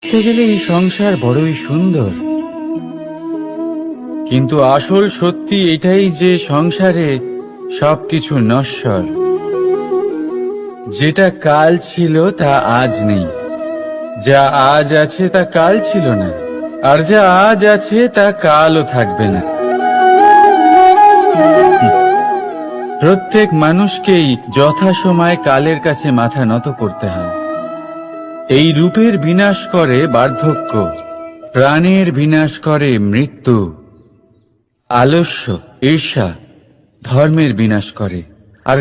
দেখতে গেলে এই সংসার বড়ই সুন্দর, কিন্তু আসল সত্যি এটাই যে সংসারে সবকিছু নশ্বর। যেটা কাল ছিল তা আজ নেই, যা আজ আছে তা কাল ছিল না, আর যা আজ আছে তা কালও থাকবে না। প্রত্যেক মানুষকেই যথাসময়ে কালের কাছে মাথা নত করতে হয়। এই রূপের বিনাশ করে বার্ধক্য, প্রাণের বিনাশ করে মৃত্যু, আলস্য, ঈর্ষা ধর্মের বিনাশ করে, আর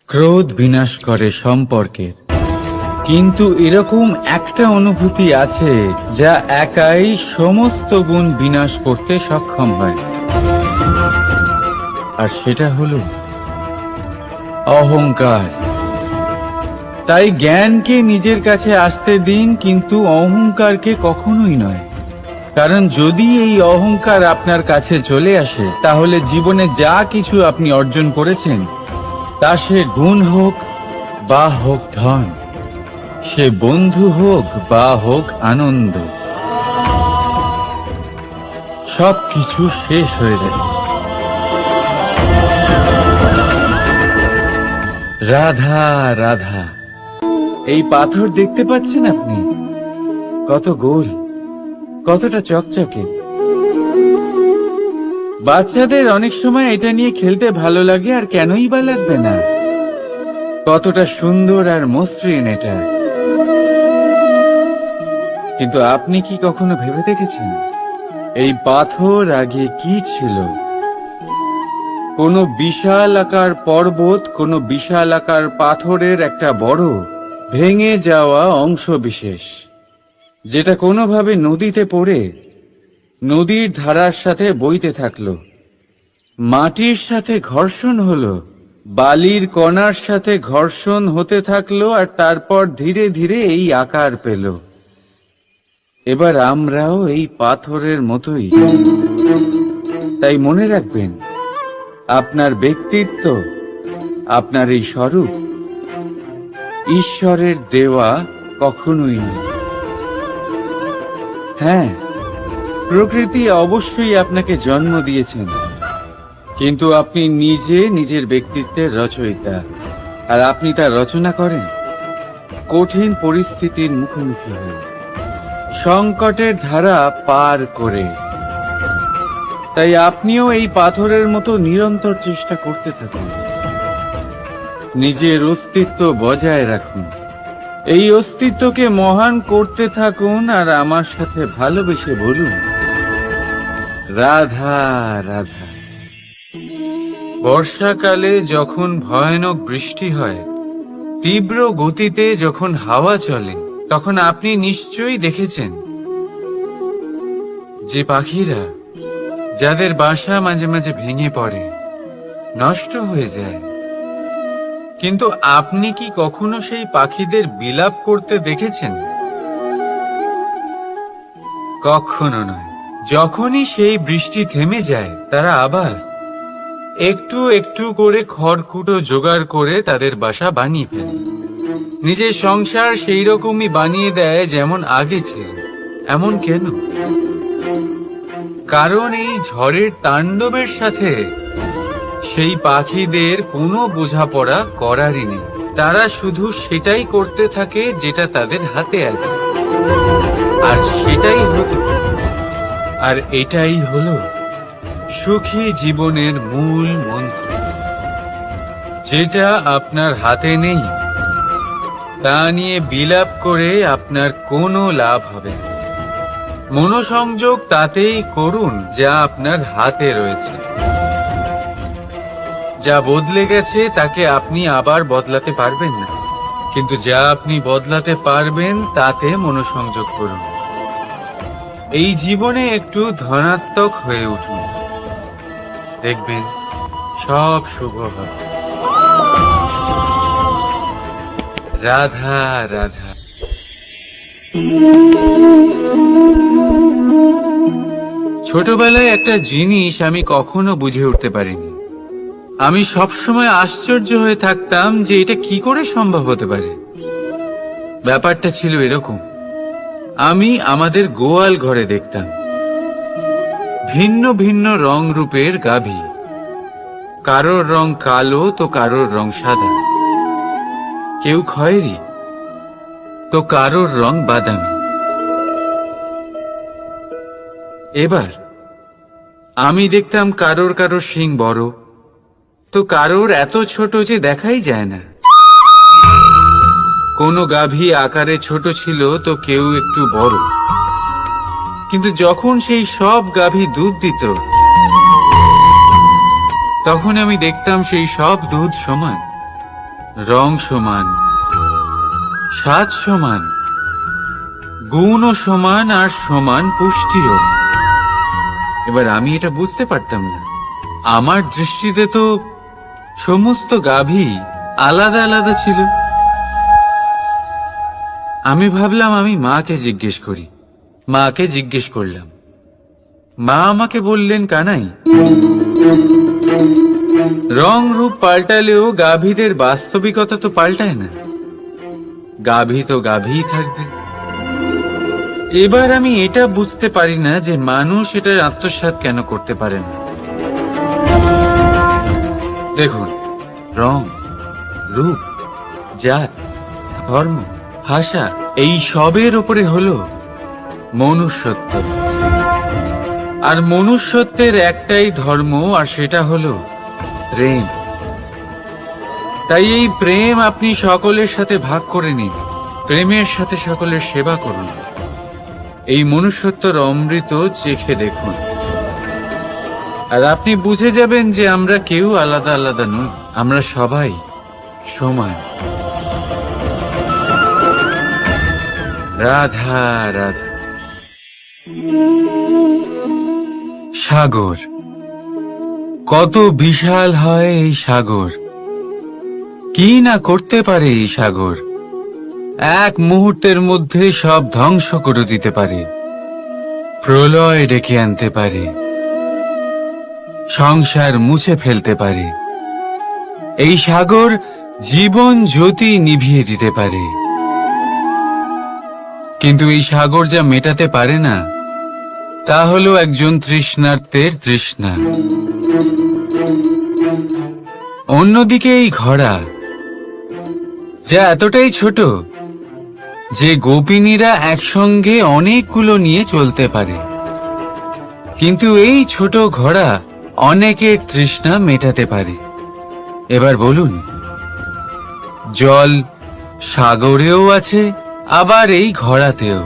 ক্রোধ বিনাশ করে সম্পর্কের। কিন্তু এরকম একটা অনুভূতি আছে যা একাই সমস্ত গুণ বিনাশ করতে সক্ষম হয়, আর সেটা হলো অহংকার। তাই জ্ঞানকে নিজের কাছে আসতে দিন, কিন্তু অহংকারকে কখনোই নয়। কারণ যদি এই অহংকার আপনার কাছে চলে আসে, তাহলে জীবনে যা কিছু আপনি অর্জন করেছেন, তা সে গুণ হোক বা হোক ধন, সে বন্ধু হোক বা হোক আনন্দ, সবকিছু শেষ হয়ে যায়। রাধা রাধা। এই পাথর দেখতে পাচ্ছেন আপনি? কত গোল, কতটা চকচকে। বাচ্চাদের অনেক সময় এটা নিয়ে খেলতে ভালো লাগে, আর কেনই বা লাগবে না। কতটা সুন্দর আর মসৃণ এটা। কিন্তু আপনি কি কখনো ভেবে দেখেছেন এই পাথর আগে কি ছিল? কোনো বিশাল আকার পর্বত, কোনো বিশাল আকার পাথরের একটা বড় ভেঙে যাওয়া অংশ বিশেষ, যেটা কোনোভাবে নদীতে পড়ে নদীর ধারার সাথে বইতে থাকলো, মাটির সাথে ঘর্ষণ হলো, বালির কণার সাথে ঘর্ষণ হতে থাকলো, আর তারপর ধীরে ধীরে এই আকার পেল। এবার আমরাও এই পাথরের মতোই। তাই মনে রাখবেন, আপনার ব্যক্তিত্ব, আপনার এই স্বরূপ ঈশ্বরের দেওয়া কখনোই নয়। হ্যাঁ, প্রকৃতি অবশ্যই আপনাকে জন্ম দিয়েছেন, কিন্তু আপনি নিজে নিজের ব্যক্তিত্বের রচয়িতা, আর আপনি তা রচনা করেন কঠিন পরিস্থিতির মুখোমুখি হয়ে, সংকটের ধারা পার করে। তাই আপনিও এই পাথরের মতো নিরন্তর চেষ্টা করতে থাকুন, নিজের অস্তিত্ব বজায় রাখুন, এই অস্তিত্বকে মহান করতে থাকুন, আর আমার সাথে ভালোবেসে বলুন, রাধা রাধা। বর্ষাকালে যখন ভয়ানক বৃষ্টি হয়, তীব্র গতিতে যখন হাওয়া চলে, তখন আপনি নিশ্চয়ই দেখেছেন যে পাখিরা, যাদের বাসা মাঝে মাঝে ভেঙে পড়ে, নষ্ট হয়ে যায়। কিন্তু আপনি কি কখনো সেই পাখিদের বিলাপ করতে দেখেছেন? কখনো নয়। যখনই সেই বৃষ্টি থেমে যায়, তারা আবার একটু একটু করে খড়কুটো জোগাড় করে তাদের বাসা বানিয়ে ফেলে, নিজের সংসার সেই রকমই বানিয়ে দেয় যেমন আগে ছিল। এমন কেন? কারণ এই ঝড়ের তাণ্ডবের সাথে সেই পাখিদের কোনো বোঝাপড়া করারই নেই। তারা শুধু সেটাই করতে থাকে যেটা তাদের হাতে আছে, আর এটাই হলো সুখী জীবনের মূল মন্ত্র। যেটা আপনার হাতে নেই, তা নিয়ে বিলাপ করে আপনার কোনো লাভ হবে না। মনোসংযোগ তাতেই করুন যা আপনার হাতে রয়েছে। যা বদলে গেছে তাকে আপনি আবার বদলাতে পারবেন না, কিন্তু যা আপনি বদলাতে পারবেন তাতে মনোসংযোগ করুন। এই জীবনে একটু ধনাত্মক হয়ে উঠুন, দেখবেন সব শুভ হবে। রাধা রাধা। ছোটবেলায় একটা জিনিস আমি কখনো বুঝে উঠতে পারিনি। আমি সবসময় আশ্চর্য হয়ে থাকতাম যে এটা কি করে সম্ভব হতে পারে। ব্যাপারটা ছিল এরকম, আমি আমাদের গোয়াল ঘরে দেখতাম ভিন্ন ভিন্ন রং রূপের গাভী, কারোর রং কালো তো কারোর রং সাদা, কেউ খয়েরি তো কারোর রং বাদামি। এবার আমি দেখতাম কারোর কারোর শিং বড় তো কারোর এত ছোট যে দেখাই যায় না। কোনো গাভী আকারে ছোট ছিল তো কেউ একটু বড়, কিন্তু যখন সেই সব গাভী দুধ দিত তখন আমি দেখতাম সেই সব দুধ সমান, রং সমান, স্বাদ সমান, গুণও সমান আর সমান পুষ্টিও। এবার আমি এটা বুঝতে পারতাম না। আমার দৃষ্টিতে তো সমস্ত গাভী আলাদা আলাদা ছিল। আমি ভাবলাম আমি মাকে জিজ্ঞেস করি। মাকে জিজ্ঞেস করলাম। মা আমাকে বললেন, কানাই, রং রূপ পাল্টালেও গাভীদের বাস্তবিকতা তো পাল্টায় না, গাভী তো গাভীই থাকবে। এবার আমি এটা বুঝতে পারি না যে মানুষ এটা আত্মসাৎ কেন করতে পারে না। দেখুন, রং, রূপ, জাত, ধর্ম, ভাষা, এই সবের উপরে হলো মনুষ্যত্ব। আর মনুষ্যত্বের একটাই ধর্ম, আর সেটা হলো প্রেম। তাই এই প্রেম আপনি সকলের সাথে ভাগ করে নিন, প্রেমের সাথে সকলের সেবা করুন। এই মনুষ্যত্বর অমৃত চেখে দেখুন, আর আপনি বুঝে যাবেন যে আমরা কেউ আলাদা আলাদা নই, আমরা সবাই সমান। রাধা রাধা। সাগর, কত বিশাল হয় এই সাগর! কি না করতে পারে এই সাগর! এক মুহূর্তের মধ্যে সব ধ্বংস করে দিতে পারে, প্রলয় ডেকে আনতে পারে, সংসার মুছে ফেলতে পারে। এই সাগর জীবন জ্যোতি নিভিয়ে দিতে পারে। কিন্তু এই সাগর যা মেটাতে পারে না তা হলো একজন তৃষ্ণার্তের তৃষ্ণা। অন্যদিকে এই ঘোড়া, যা এতটাই ছোট যে গোপিনীরা একসঙ্গে অনেকগুলো নিয়ে চলতে পারে, কিন্তু এই ছোট ঘোড়া অনেকের তৃষ্ণা মেটাতে পারে। এবার বলুন, জল সাগরেও আছে, আবার এই ঘোড়াতেও।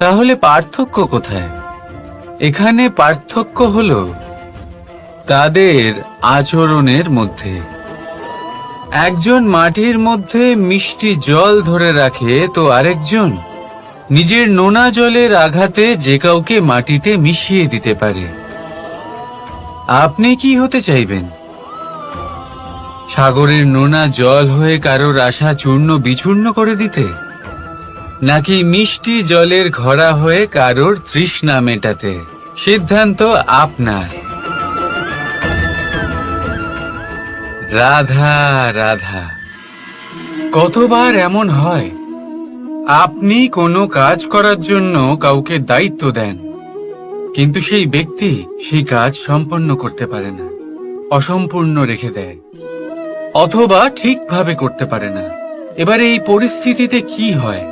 তাহলে পার্থক্য কোথায়? এখানে পার্থক্য হলো তাদের আচরণের মধ্যে। একজন মাটির মধ্যে মিষ্টি জল ধরে রাখে, তো আরেকজন নিজের নোনা জলের আঘাতে যে কাউকে মাটিতে মিশিয়ে দিতে পারে। আপনি কি হতে চাইবেন? সাগরের নোনা জল হয়ে কারোর আশা চূর্ণ বিচূর্ণ করে দিতে, নাকি মিষ্টি জলের ঘোড়া হয়ে কারোর তৃষ্ণা মেটাতে? সিদ্ধান্ত আপনার। রাধা রাধা। কতবার এমন হয়, আপনি কোনো কাজ করার জন্য কাউকে দায়িত্ব দেন, কিন্তু সেই ব্যক্তি সেই কাজ সম্পন্ন করতে পারে না, অসম্পূর্ণ রেখে দেয়, অথবা ঠিকভাবে করতে পারে না। এবার এই পরিস্থিতিতে কি হয়?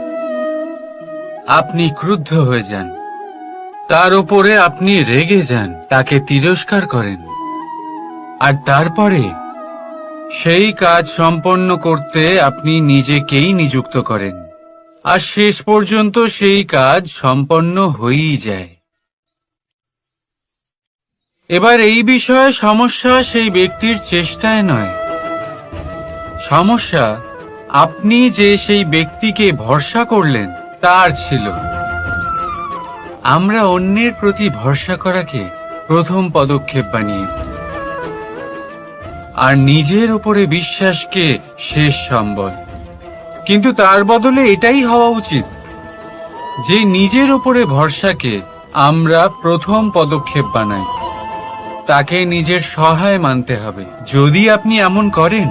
আপনি ক্রুদ্ধ হয়ে যান, তার উপরে আপনি রেগে যান, তাকে তিরস্কার করেন, আর তারপরে সেই কাজ সম্পন্ন করতে আপনি নিজেকেই নিযুক্ত করেন, আর শেষ পর্যন্ত সেই কাজ সম্পন্ন হয়েই যায়। এবার এই বিষয়ে সমস্যা সেই ব্যক্তির চেষ্টায় নয়, সমস্যা আপনি যে সেই ব্যক্তিকে ভরসা করলেন তার ছিল। আমরা অন্যের প্রতি ভরসা করাকে প্রথম পদক্ষেপ বানিয়ে, আর নিজের উপরে বিশ্বাসকে শেষ সম্বল। কিন্তু তার বদলে এটাই হওয়া উচিত যে নিজের উপরে ভরসাকে আমরা প্রথম পদক্ষেপ বানাই, তাকে নিজের সহায় মানতে হবে। যদি আপনি এমন করেন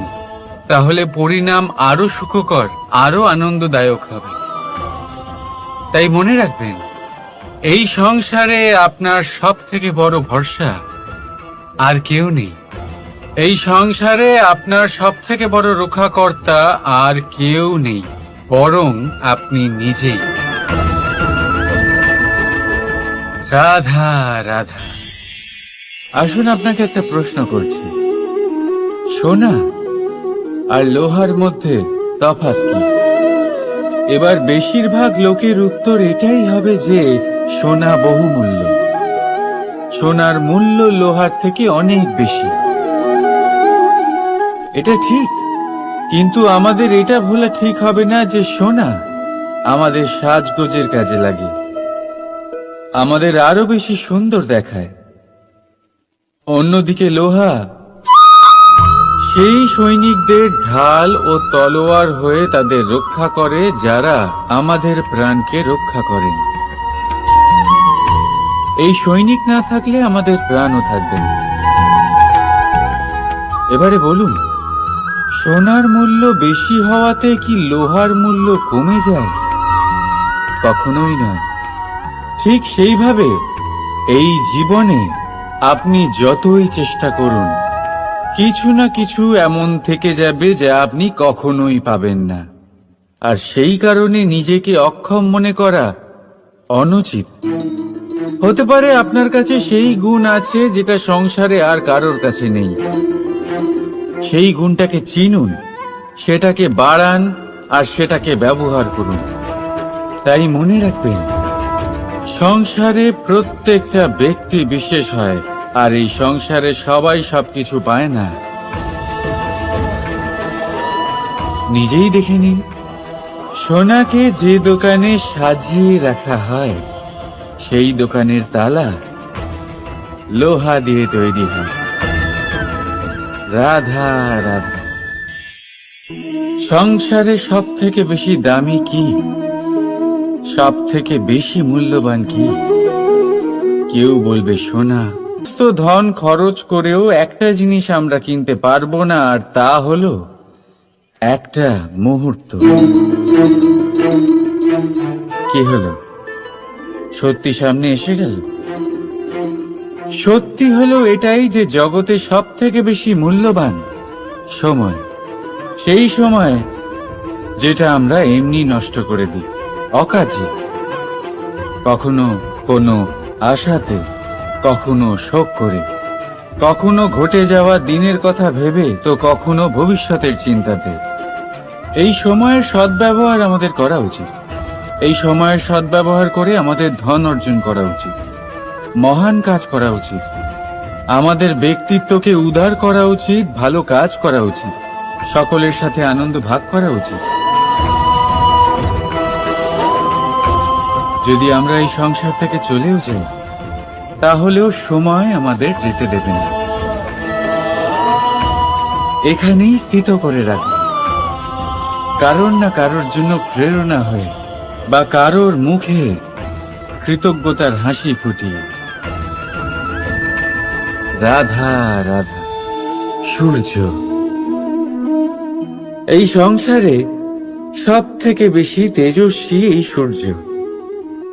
তাহলে পরিণাম আরো সুখকর, আরো আনন্দদায়ক হবে। তাই মনে রাখবেন, এই সংসারে আপনার সব থেকে বড় ভরসা আর কেউ নেই। এই সংসারে আপনার সব থেকে বড় রক্ষাকর্তা আর কেউ নেই, বরং আপনি নিজেই। রাধা রাধা। আসুন আপনাকে একটা প্রশ্ন করছি, সোনা আর লোহার মধ্যে তফাৎ কি? এবার বেশিরভাগ লোকের উত্তর এটাই হবে যে সোনা বহুমূল্য, সোনার মূল্য লোহার থেকে অনেক বেশি। এটা ঠিক, কিন্তু আমাদের এটা ভোলা ঠিক হবে না যে সোনা আমাদের সাজগোজের কাজে লাগে, আমাদের আরো বেশি সুন্দর দেখায়। অন্যদিকে লোহা সেই সৈনিকদের ঢাল ও তলোয়ার হয়ে তাদের রক্ষা করে, যারা আমাদের প্রাণকে রক্ষা করেন। এই সৈনিক না থাকলে আমাদের প্রাণও থাকবে না। এবারে বলুন, সোনার মূল্য বেশি হওয়াতে কি লোহার মূল্য কমে যায়? কখনোই নয়। ঠিক সেইভাবে এই জীবনে আপনি যতই চেষ্টা করুন, কিছু না কিছু এমন থেকে যাবে যা আপনি কখনোই পাবেন না। আর সেই কারণে নিজেকে অক্ষম মনে করা অনুচিত। হতে পারে আপনার কাছে সেই গুণ আছে যেটা সংসারে আর কারোর কাছে নেই। সেই গুণটাকে চিনুন, সেটাকে বাড়ান আর সেটাকে ব্যবহার করুন। তাই মনে রাখবেন, সংসারে প্রত্যেকটা ব্যক্তি বিশেষ হয়, আর এই সংসারে সবাই সবকিছু পায় না। নিজেই দেখে নিন, সোনাকে যে দোকানে সাজিয়ে রাখা হয়, সেই দোকানের তালা লোহা দিয়ে তৈরি হয়। রাধা রাধা। সংসারে সব থেকে বেশি দামি কি, সব থেকে বেশি মূল্যবান কি? কেউ বলবে সোনা। তো ধন খরচ করেও একটা জিনিস আমরা কিনতে পারবো না, আর তা হলো একটা মুহূর্ত। কি হলো? সত্যি সামনে এসে গেল। সত্যি হলো এটাই যে জগতে সব থেকে বেশি মূল্যবান সময়, সেই সময় যেটা আমরা এমনি নষ্ট করে দিই, অকাজে, কখনো কোনো আশাতে, কখনো শোক করে, কখনো ঘটে যাওয়া দিনের কথা ভেবে, তো কখনো ভবিষ্যতের চিন্তাতে। এই সময়ের সদ্ব্যবহার আমাদের করা উচিত। এই সময়ের সদ্ব্যবহার করে আমাদের ধন অর্জন করা উচিত, মহান কাজ করা উচিত, আমাদের ব্যক্তিত্বকে উদার করা উচিত, ভালো কাজ করা উচিত, সকলের সাথে আনন্দ ভাগ করা উচিত। যদি আমরা এই সংসার থেকে চলেও যাই, তাহলেও সময় আমাদের যেতে দেবে না। এখানেই স্থিত করে রাখবে, কারোর না কারোর জন্য প্রেরণা হয়ে, বা কারোর মুখে কৃতজ্ঞতার হাসি ফুটিয়ে। রাধা রাধা। সূর্য। এই সংসারে সব থেকে বেশি তেজস্বী এই সূর্য,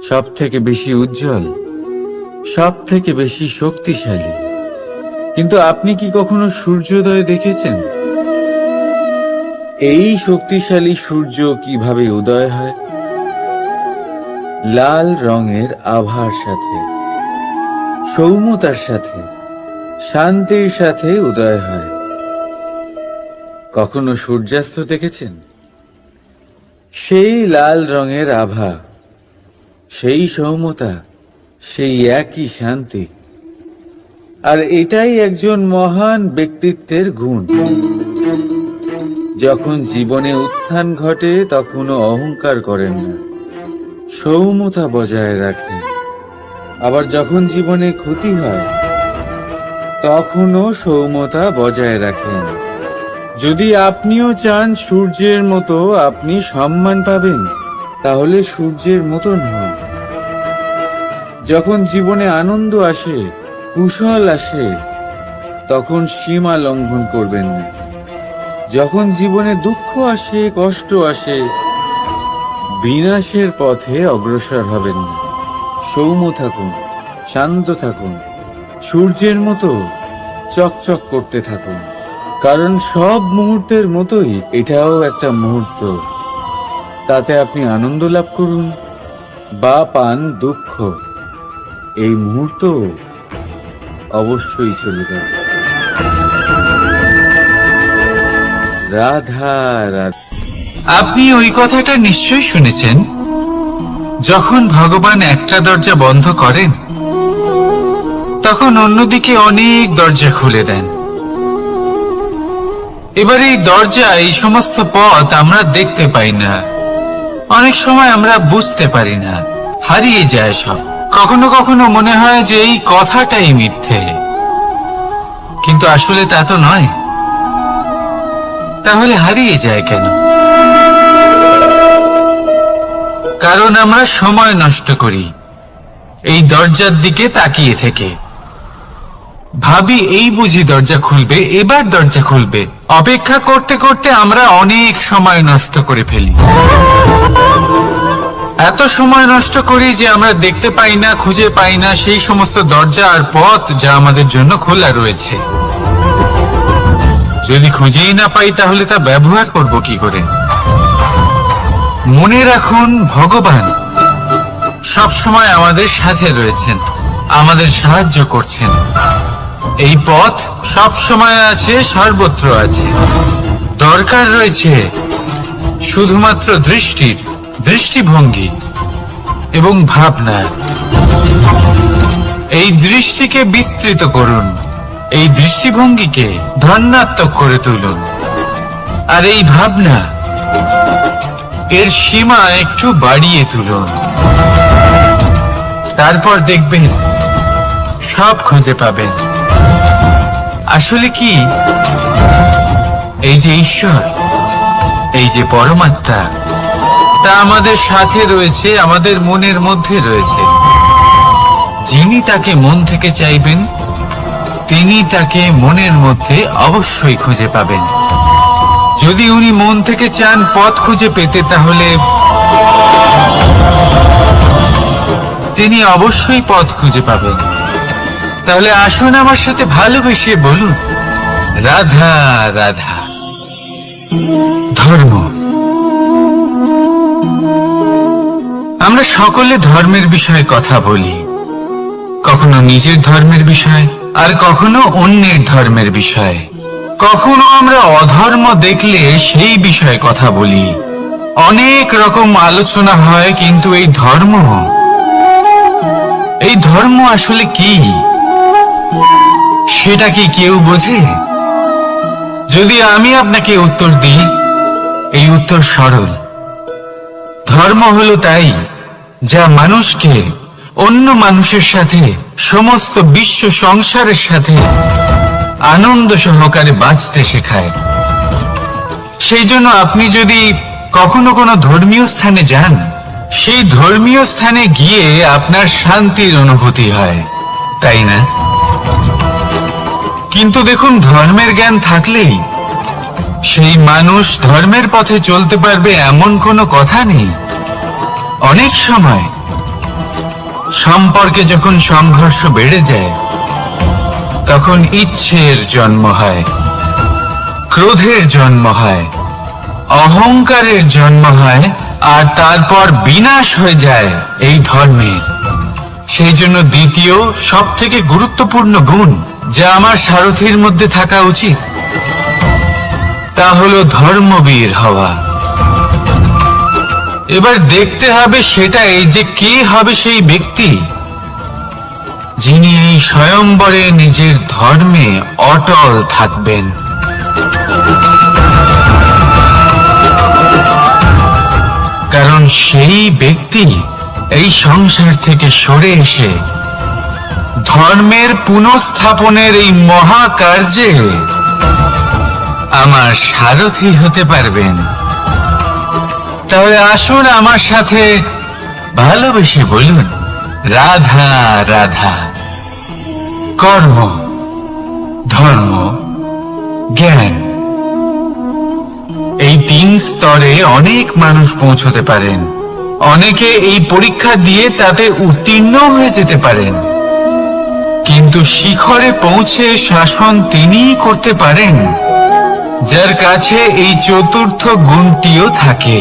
সব থেকে বেশি উজ্জ্বল, সব থেকে বেশি শক্তিশালী। কিন্তু আপনি কি কখনো সূর্যোদয় দেখেছেন? এই শক্তিশালী সূর্য কিভাবে উদয় হয়? লাল রঙের আভার সাথে, সৌম্যতার সাথে, শান্তির সাথে উদয় হয়। কখনো সূর্যাস্ত দেখেছেন? সেই লাল রঙের আভা, সেই সৌম্যতা, সেই একই শান্তি। আর এটাই একজন মহান ব্যক্তিত্বের গুণ। যখন জীবনে উত্থান ঘটে, তখনও অহংকার করেন না, সৌম্যতা বজায় রাখেন। আবার যখন জীবনে ক্ষতি হয়, তখনও সৌম্যতা বজায় রাখেন। যদি আপনিও চান সূর্যের মতো আপনি সম্মান পাবেন, তাহলে সূর্যের মতন হন। যখন জীবনে আনন্দ আসে, কুশল আসে, তখন সীমা লঙ্ঘন করবেন না। যখন জীবনে দুঃখ আসে, কষ্ট আসে, বিনাশের পথে অগ্রসর হবেন না। সৌম্য থাকুন, শান্ত থাকুন, সূর্যের মতো চকচক করতে থাকুন। কারণ সব মুহূর্তের মতোই এটাও একটা মুহূর্ত। তাতে আপনি আনন্দ লাভ করুন বা পান দুঃখ, এই মুহূর্ত অবশ্যই চলে যাবে। রাধা রাধা। আপনি ওই কথাটা নিশ্চয়ই শুনেছেন, যখন ভগবান একটা দরজা বন্ধ করেন তখন অন্যদিকে অনেক দরজা খুলে দেন। এবার এই দরজা, এই সমস্ত পথ আমরা দেখতে পাই না, অনেক সময় আমরা বুঝতে পারি না, হারিয়ে যায় সব। কখনো কখনো মনে হয় যে এই কথাটাই মিথ্যে, কিন্তু আসলে তা তো নয়। তাহলে হারিয়ে যায় কেন? কারণ আমরা সময় নষ্ট করি এই দরজার দিকে তাকিয়ে থেকে। ভাবি এই বুঝি দরজা খুলবে, এবার দরজা খুলবে। অপেক্ষা করতে করতে আমরা অনেক সময় নষ্ট করে ফেলি। এত সময় নষ্ট করি যে আমরা দেখতে পাই না, খুঁজে পাই না সেই সমস্ত দরজা আর পথ যা আমাদের জন্য খোলা রয়েছে। যদি খুঁজেই না পাই তাহলে তা ব্যবহার করব কি করে? মনে রাখুন, ভগবান সব সময় আমাদের সাথে রয়েছেন, আমাদের সাহায্য করছেন। এই পথ সব সময় আছে, সর্বত্র আছে। দরকার রয়েছে শুধুমাত্র দৃষ্টির, দৃষ্টিভঙ্গি এবং ভাবনার। এই দৃষ্টিকে বিস্তৃত করুন, এই দৃষ্টিভঙ্গিকে ধনাত্মক করে তুলুন, আর এই ভাবনা, এর সীমা একটু বাড়িয়ে তুলুন। তারপর দেখবেন সব খুঁজে পাবেন। আসলে কি, এই যে ঈশ্বর, এই যে পরমাত্মা, তা আমাদের সাথে রয়েছে, আমাদের মনের মধ্যে রয়েছে। যিনি তাকে মন থেকে চাইবেন তিনি তাকে মনের মধ্যে অবশ্যই খুঁজে পাবেন। যদি উনি মন থেকে চান পথ খুঁজে পেতে, তাহলে তিনি অবশ্যই পথ খুঁজে পাবেন। তাহলে আসুন আমার সাথে ভালোবেসে বলুন, রাধা রাধা। ধর্ম। আমরা সকলে ধর্মের বিষয়ে কথা বলি, কখনো নিজের ধর্মের বিষয়, আর কখনো অন্যের ধর্মের বিষয়। কখনো আমরা অধর্ম দেখলে সেই বিষয়ে কথা বলি। অনেক রকম আলোচনা হয়, কিন্তু এই ধর্ম আসলে কি, সেটা কি কেউ বোঝে? যদি আমি আপনাকে উত্তর দিই, এই উত্তর সরল। ধর্ম হলো তাই যা মানুষকে অন্য মানুষের সাথে, সমস্ত বিশ্ব সংসারের সাথে আনন্দ সহকারে বাঁচতে শেখায়। সেই জন্য আপনি যদি কখনো কোনো ধর্মীয় স্থানে যান, সেই ধর্মীয় স্থানে গিয়ে আপনার শান্তির অনুভূতি হয়, তাই না? কিন্তু দেখুন, ধর্মের জ্ঞান থাকলেই সেই মানুষ ধর্মের পথে চলতে পারবে এমন কোনো কথা নেই। অনেক সময় সম্পর্কে যখন সংঘর্ষ বেড়ে যায়, তখন ইচ্ছের জন্ম হয়, ক্রোধের জন্ম হয়, অহংকারের জন্ম হয়, আর তারপর বিনাশ হয়ে যায় এই ধর্মের। সেই জন্য দ্বিতীয় সব থেকে গুরুত্বপূর্ণ গুণ যা আমার সারথীর মধ্যে থাকা উচিত, তা হলো ধর্মবীর হওয়া। এবার দেখতে হবে সেটা এই যে কে হবে সেই ব্যক্তি যিনি এই স্বয়ম্বরে নিজের ধর্মে অটল থাকবেন। কারণ সেই ব্যক্তি এই সংসার থেকে সরে এসে ধর্মের পুনঃস্থাপনের এই মহাকার্যে আমার সারথী হতে পারবেন। তাহলে আসুন আমার সাথে ভালোবেসে বলুন, রাধা রাধা। কর্ম, ধর্ম, জ্ঞান নিম্ন স্তরে অনেক মানুষ পৌঁছতে পারেন। অনেকে এই পরীক্ষা দিয়ে তাতে উত্তীর্ণ হয়ে যেতে পারেন, কিন্তু শিখরে পৌঁছে শাসন তিনিই করতে পারেন যার কাছে এই চতুর্থ গুণটিও থাকে,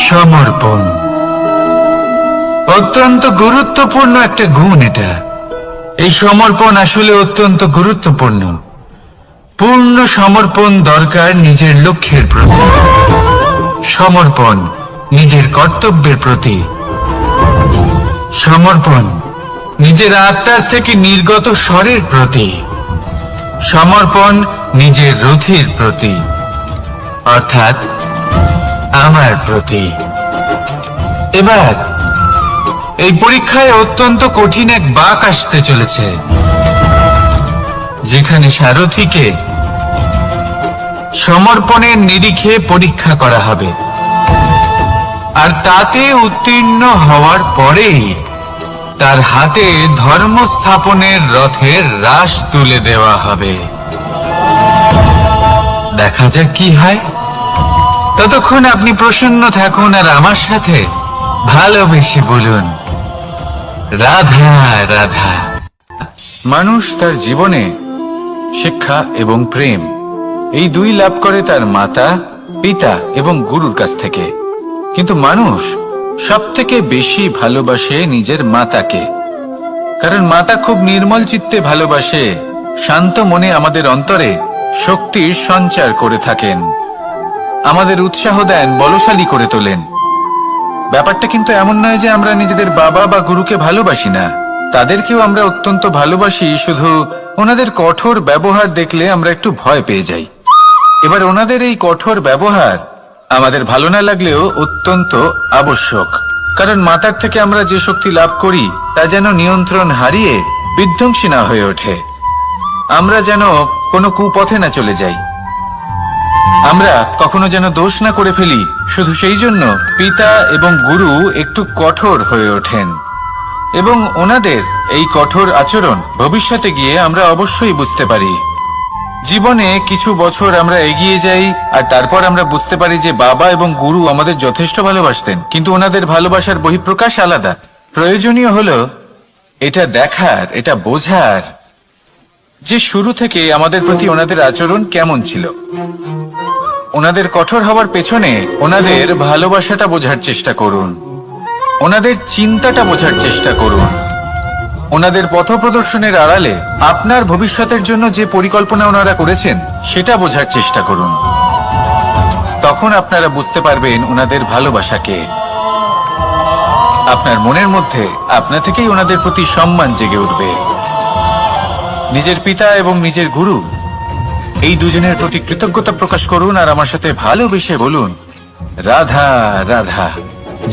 সমর্পণ। অত্যন্ত গুরুত্বপূর্ণ একটা গুণ এটা। এই সমর্পণ আসলে অত্যন্ত গুরুত্বপূর্ণ। পূর্ণ সমর্পণ দরকার নিজের লক্ষ্যের প্রতি, সমর্পণ নিজের কর্তব্যের প্রতি, সমর্পণ নিজের আত্মার থেকে নির্গত স্বরের প্রতি, সমর্পণ নিজের রথের প্রতি, অর্থাৎ আমার প্রতি। এবার এই পরীক্ষায় অত্যন্ত কঠিন এক বাঁক আসতে চলেছে, যেখানে সারথীকে সমর্পণের নিরিখে পরীক্ষা করা হবে, আর তাতে উত্তীর্ণ হওয়ার পরেই তার হাতে ধর্ম স্থাপনের রথের রাশ তুলে দেওয়া হবে। দেখা যাক কি হয়। ততক্ষণ আপনি প্রসন্ন থাকুন আর আমার সাথে ভালোবেসে বলুন, রাধা রাধা। মানুষ তার জীবনে শিক্ষা এবং প্রেম এই দুই লাভ করে তার মাতা, পিতা এবং গুরুর কাছ থেকে। কিন্তু মানুষ সবথেকে বেশি ভালোবাসে নিজের মাতাকে, কারণ মাতা খুব নির্মল চিত্তে ভালোবাসে, শান্ত মনে আমাদের অন্তরে শক্তির সঞ্চার করে থাকেন, আমাদের উৎসাহ দেন, বলশালী করে তোলেন। ব্যাপারটা কিন্তু এমন নয় যে আমরা নিজেদের বাবা বা গুরুকে ভালোবাসি না, তাদেরকেও আমরা অত্যন্ত ভালোবাসি, শুধু ওনাদের কঠোর ব্যবহার দেখলে আমরা একটু ভয় পেয়ে যাই। এবার ওনাদের এই কঠোর ব্যবহার আমাদের ভালো না লাগলেও অত্যন্ত আবশ্যক, কারণ মাতার থেকে আমরা যে শক্তি লাভ করি তা যেন নিয়ন্ত্রণ হারিয়ে বিধ্বংসী না হয়ে ওঠে, আমরা যেন কোনো কুপথে না চলে যাই, আমরা কখনো যেন দোষ না করে ফেলি। শুধু সেই জন্য পিতা এবং গুরু একটু কঠোর হয়ে ওঠেন, এবং ওনাদের এই কঠোর আচরণ ভবিষ্যতে গিয়ে আমরা অবশ্যই বুঝতে পারি। জীবনে কিছু বছর আমরা এগিয়ে যাই আর তারপর আমরা বুঝতে পারি যে বাবা এবং গুরু আমাদের যথেষ্ট ভালোবাসতেন, কিন্তু ওনাদের ভালোবাসার বহিঃপ্রকাশ আলাদা। প্রয়োজনীয় হলো এটা দেখার, এটা বোঝার যে শুরু থেকে আমাদের প্রতি ওনাদের আচরণ কেমন ছিল। ওনাদের কঠোর হওয়ার পেছনে ওনাদের ভালোবাসাটা বোঝার চেষ্টা করুন, ওনাদের চিন্তাটা বোঝার চেষ্টা করুন, ওনাদের পথপ্রদর্শনের আড়ালে আপনার ভবিষ্যতের জন্য যে পরিকল্পনা ওনারা করেছেন সেটা বোঝার চেষ্টা করুন। তখন আপনারা বুঝতে পারবেন ওনাদের ভালোবাসাকে। আপনার মনের মধ্যে আপনা থেকেই ওনাদের প্রতি সম্মান জেগে উঠবে। নিজের পিতা এবং নিজের গুরু এই দুজনের প্রতি কৃতজ্ঞতা প্রকাশ করুন আর আমার সাথে ভালোবেসে বলুন, রাধা রাধা।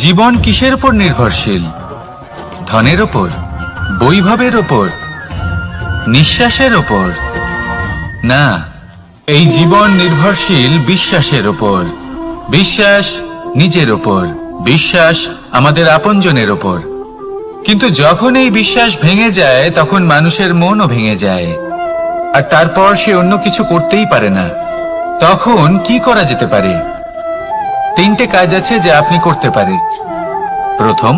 জীবন কিসের উপর নির্ভরশীল? ধনের ওপর, বৈভবের ওপর, নিঃশ্বাসের ওপর? না, এই জীবন নির্ভরশীল বিশ্বাসের ওপর। বিশ্বাস নিজের ওপর, বিশ্বাস আমাদের আপনজনের ওপর। কিন্তু যখন এই বিশ্বাস ভেঙে যায় তখন মানুষের মনও ভেঙে যায়, আর তারপর সে অন্য কিছু করতেই পারে না। তখন কি করা যেতে পারে? তিনটে কাজ আছে যা আপনি করতে পারেন। প্রথম,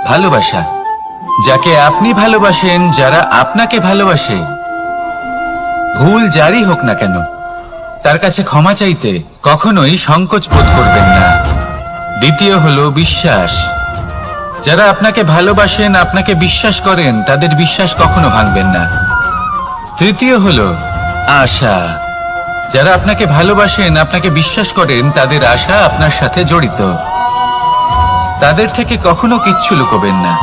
ভালোবাসা। যাকে আপনি ভালোবাসেন, যারা আপনাকে ভালোবাসে, ভুল যারই হোক না কেন, তার কাছে ক্ষমা চাইতে কখনোই সংকোচ বোধ করবেন না। দ্বিতীয় হলো বিশ্বাস। যারা আপনাকে ভালোবাসেন, আপনাকে বিশ্বাস করেন, তাদের বিশ্বাস কখনো ভাঙবেন না। তৃতীয় হলো আশা। যারা আপনাকে ভালোবাসেন, আপনাকে বিশ্বাস করেন, তাদের আশা আপনার সাথে জড়িত, তাদের থেকে কখনো কিচ্ছু লুকোবেন না।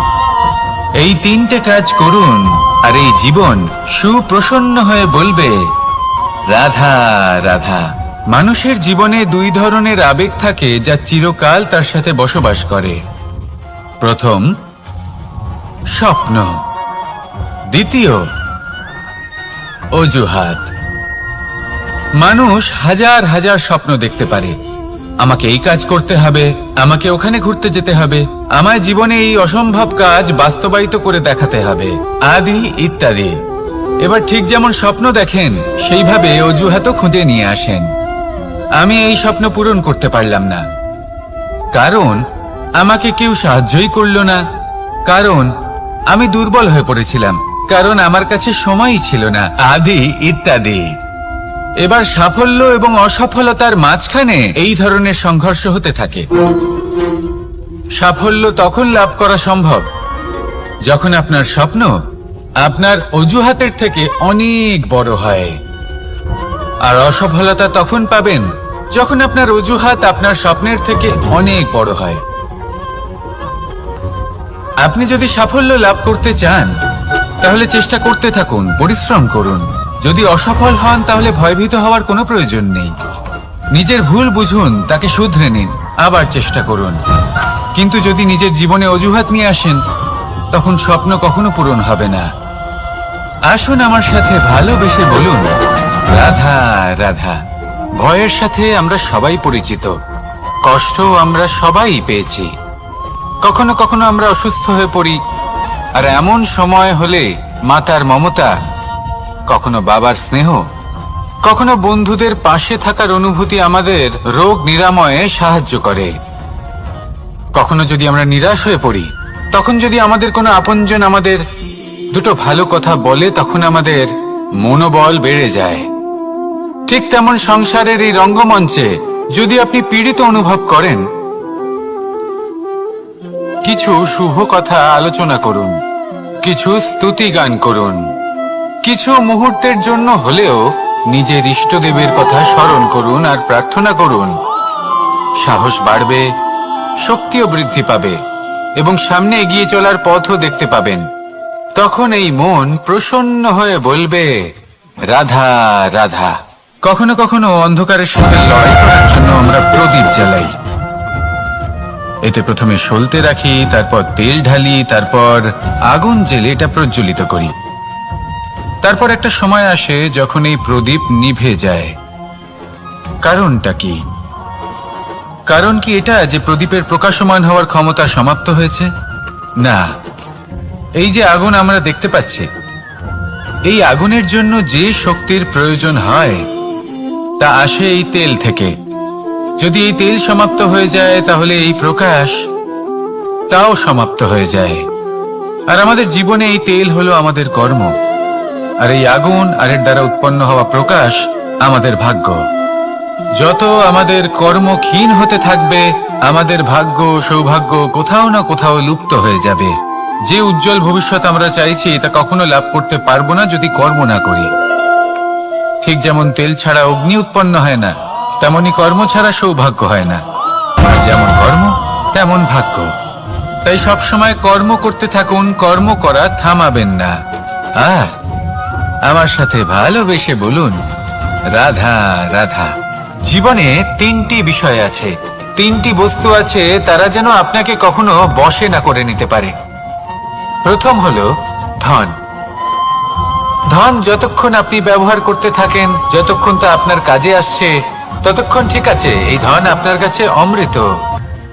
এই তিনটে কাজ করুন আর এই জীবন সুপ্রসন্ন হয়ে বলবে, রাধা রাধা। মানুষের জীবনে দুই ধরনের আবেগ থাকে যা চিরকাল তার সাথে বসবাস করে। প্রথম, স্বপ্ন। দ্বিতীয়, অজুহাত। মানুষ হাজার হাজার স্বপ্ন দেখতে পারে। আমাকে এই কাজ করতে হবে, আমাকে ওখানে ঘুরতে যেতে হবে, আমায় জীবনে এই অসম্ভব কাজ বাস্তবায়িত করে দেখাতে হবে, আদি ইত্যাদি। এবার ঠিক যেমন স্বপ্ন দেখেন সেইভাবে অজুহাতও খুঁজে নিয়ে আসেন। আমি এই স্বপ্ন পূরণ করতে পারলাম না, কারণ আমাকে কেউ সাহায্যই করলো না, কারণ আমি দুর্বল হয়ে পড়েছিলাম, কারণ আমার কাছে সময়ই ছিল না, আদি ইত্যাদি। এবার সাফল্য এবং অসফলতার মাঝখানে এই ধরনের সংঘর্ষ হতে থাকে। সাফল্য তখন লাভ করা সম্ভব যখন আপনার স্বপ্ন আপনার অজুহাতের থেকে অনেক বড় হয়, আর অসফলতা তখন পাবেন যখন আপনার অজুহাত আপনার স্বপ্নের থেকে অনেক বড় হয়। আপনি যদি সাফল্য লাভ করতে চান তাহলে চেষ্টা করতে থাকুন, পরিশ্রম করুন। যদি অসফল হন তাহলে ভয়ভীত হওয়ার কোনো প্রয়োজন নেই। নিজের ভুল বুঝুন, তাকে শুধরে নিন, আবার চেষ্টা করুন। কিন্তু যদি নিজের জীবনে অজুহাত নিয়ে আসেন তখন স্বপ্ন কখনো পূরণ হবে না। আসুন আমার সাথে ভালোবেসে বলুন, রাধা রাধা। ভয়ের সাথে আমরা সবাই পরিচিত, কষ্ট আমরা সবাই পেয়েছি। কখনো কখনো আমরা অসুস্থ হয়ে পড়ি, আর এমন সময় হলে মাতার মমতা, কখনো বাবার স্নেহ, কখনো বন্ধুদের পাশে থাকার অনুভূতি আমাদের রোগ নিরাময়ে সাহায্য করে। কখনো যদি আমরা নিরাশ হয়ে পড়ি, তখন যদি আমাদের কোনো আপনজন আমাদের দুটো ভালো কথা বলে, তখন আমাদের মনোবল বেড়ে যায়। ঠিক তেমন সংসারের এই রঙ্গমঞ্চে যদি আপনি পীড়িত অনুভব করেন, কিছু শুভ কথা আলোচনা করুন, কিছু স্তুতি গান করুন, কিছু মুহূর্তের জন্য হলেও নিজের ইষ্টদেবের কথা স্মরণ করুন আর প্রার্থনা করুন। সাহস বাড়বে, শক্তিও বৃদ্ধি পাবে এবং সামনে এগিয়ে চলার পথও দেখতে পাবেন। তখন এই মন প্রসন্ন হয়ে বলবে, রাধা রাধা। কখনো কখনো অন্ধকারের সাথে লড়াই করার জন্য আমরা প্রদীপ জ্বালাই। এতে প্রথমে সলতে রাখি, তারপর তেল ঢালি, তারপর আগুন জেলে এটা প্রজ্বলিত করি। তারপর একটা সময় আসে যখন এই প্রদীপ নিভে যায়। কারণটা কি? কারণ কি এটা যে প্রদীপের প্রকাশমান হওয়ার ক্ষমতা সমাপ্ত হয়েছে? না, এই যে আগুন আমরা দেখতে পাচ্ছি, এই আগুনের জন্য যে শক্তির প্রয়োজন হয় তা আসে এই তেল থেকে। যদি এই তেল সমাপ্ত হয়ে যায় তাহলে এই প্রকাশ তাও সমাপ্ত হয়ে যায়। আর আমাদের জীবনে এই তেল হলো আমাদের কর্ম, আর এই আগুন আর এর দ্বারা উৎপন্ন হওয়া প্রকাশ আমাদের ভাগ্য। যত আমাদের কর্ম ক্ষীণ হতে থাকবে, আমাদের ভাগ্য সৌভাগ্য কোথাও না কোথাও লুপ্ত হয়ে যাবে। যে উজ্জ্বল ভবিষ্যৎ আমরা চাইছি তা কখনো লাভ করতে পারবো না যদি কর্ম না করি। ঠিক যেমন তেল ছাড়া অগ্নি উৎপন্ন হয় না, তেমনি কর্ম ছাড়া সৌভাগ্য হয় না। আর যেমন কর্ম তেমন ভাগ্য। তাই সবসময় কর্ম করতে থাকুন, কর্ম করা থামাবেন না। আর আমার সাথে ভালোবেসে বলুন, রাধা রাধা। জীবনে তিনটি বিষয় আছে, তিনটি বস্তু আছে, তারা যেন আপনাকে কখনো বশে না করে নিতে পারে। প্রথম হলো ধন। ধন যতক্ষণ আপনি ব্যবহার করতে থাকেন, যতক্ষণ তা আপনার কাজে আসছে, ততক্ষণ ঠিক আছে, এই ধন আপনার কাছে অমৃত।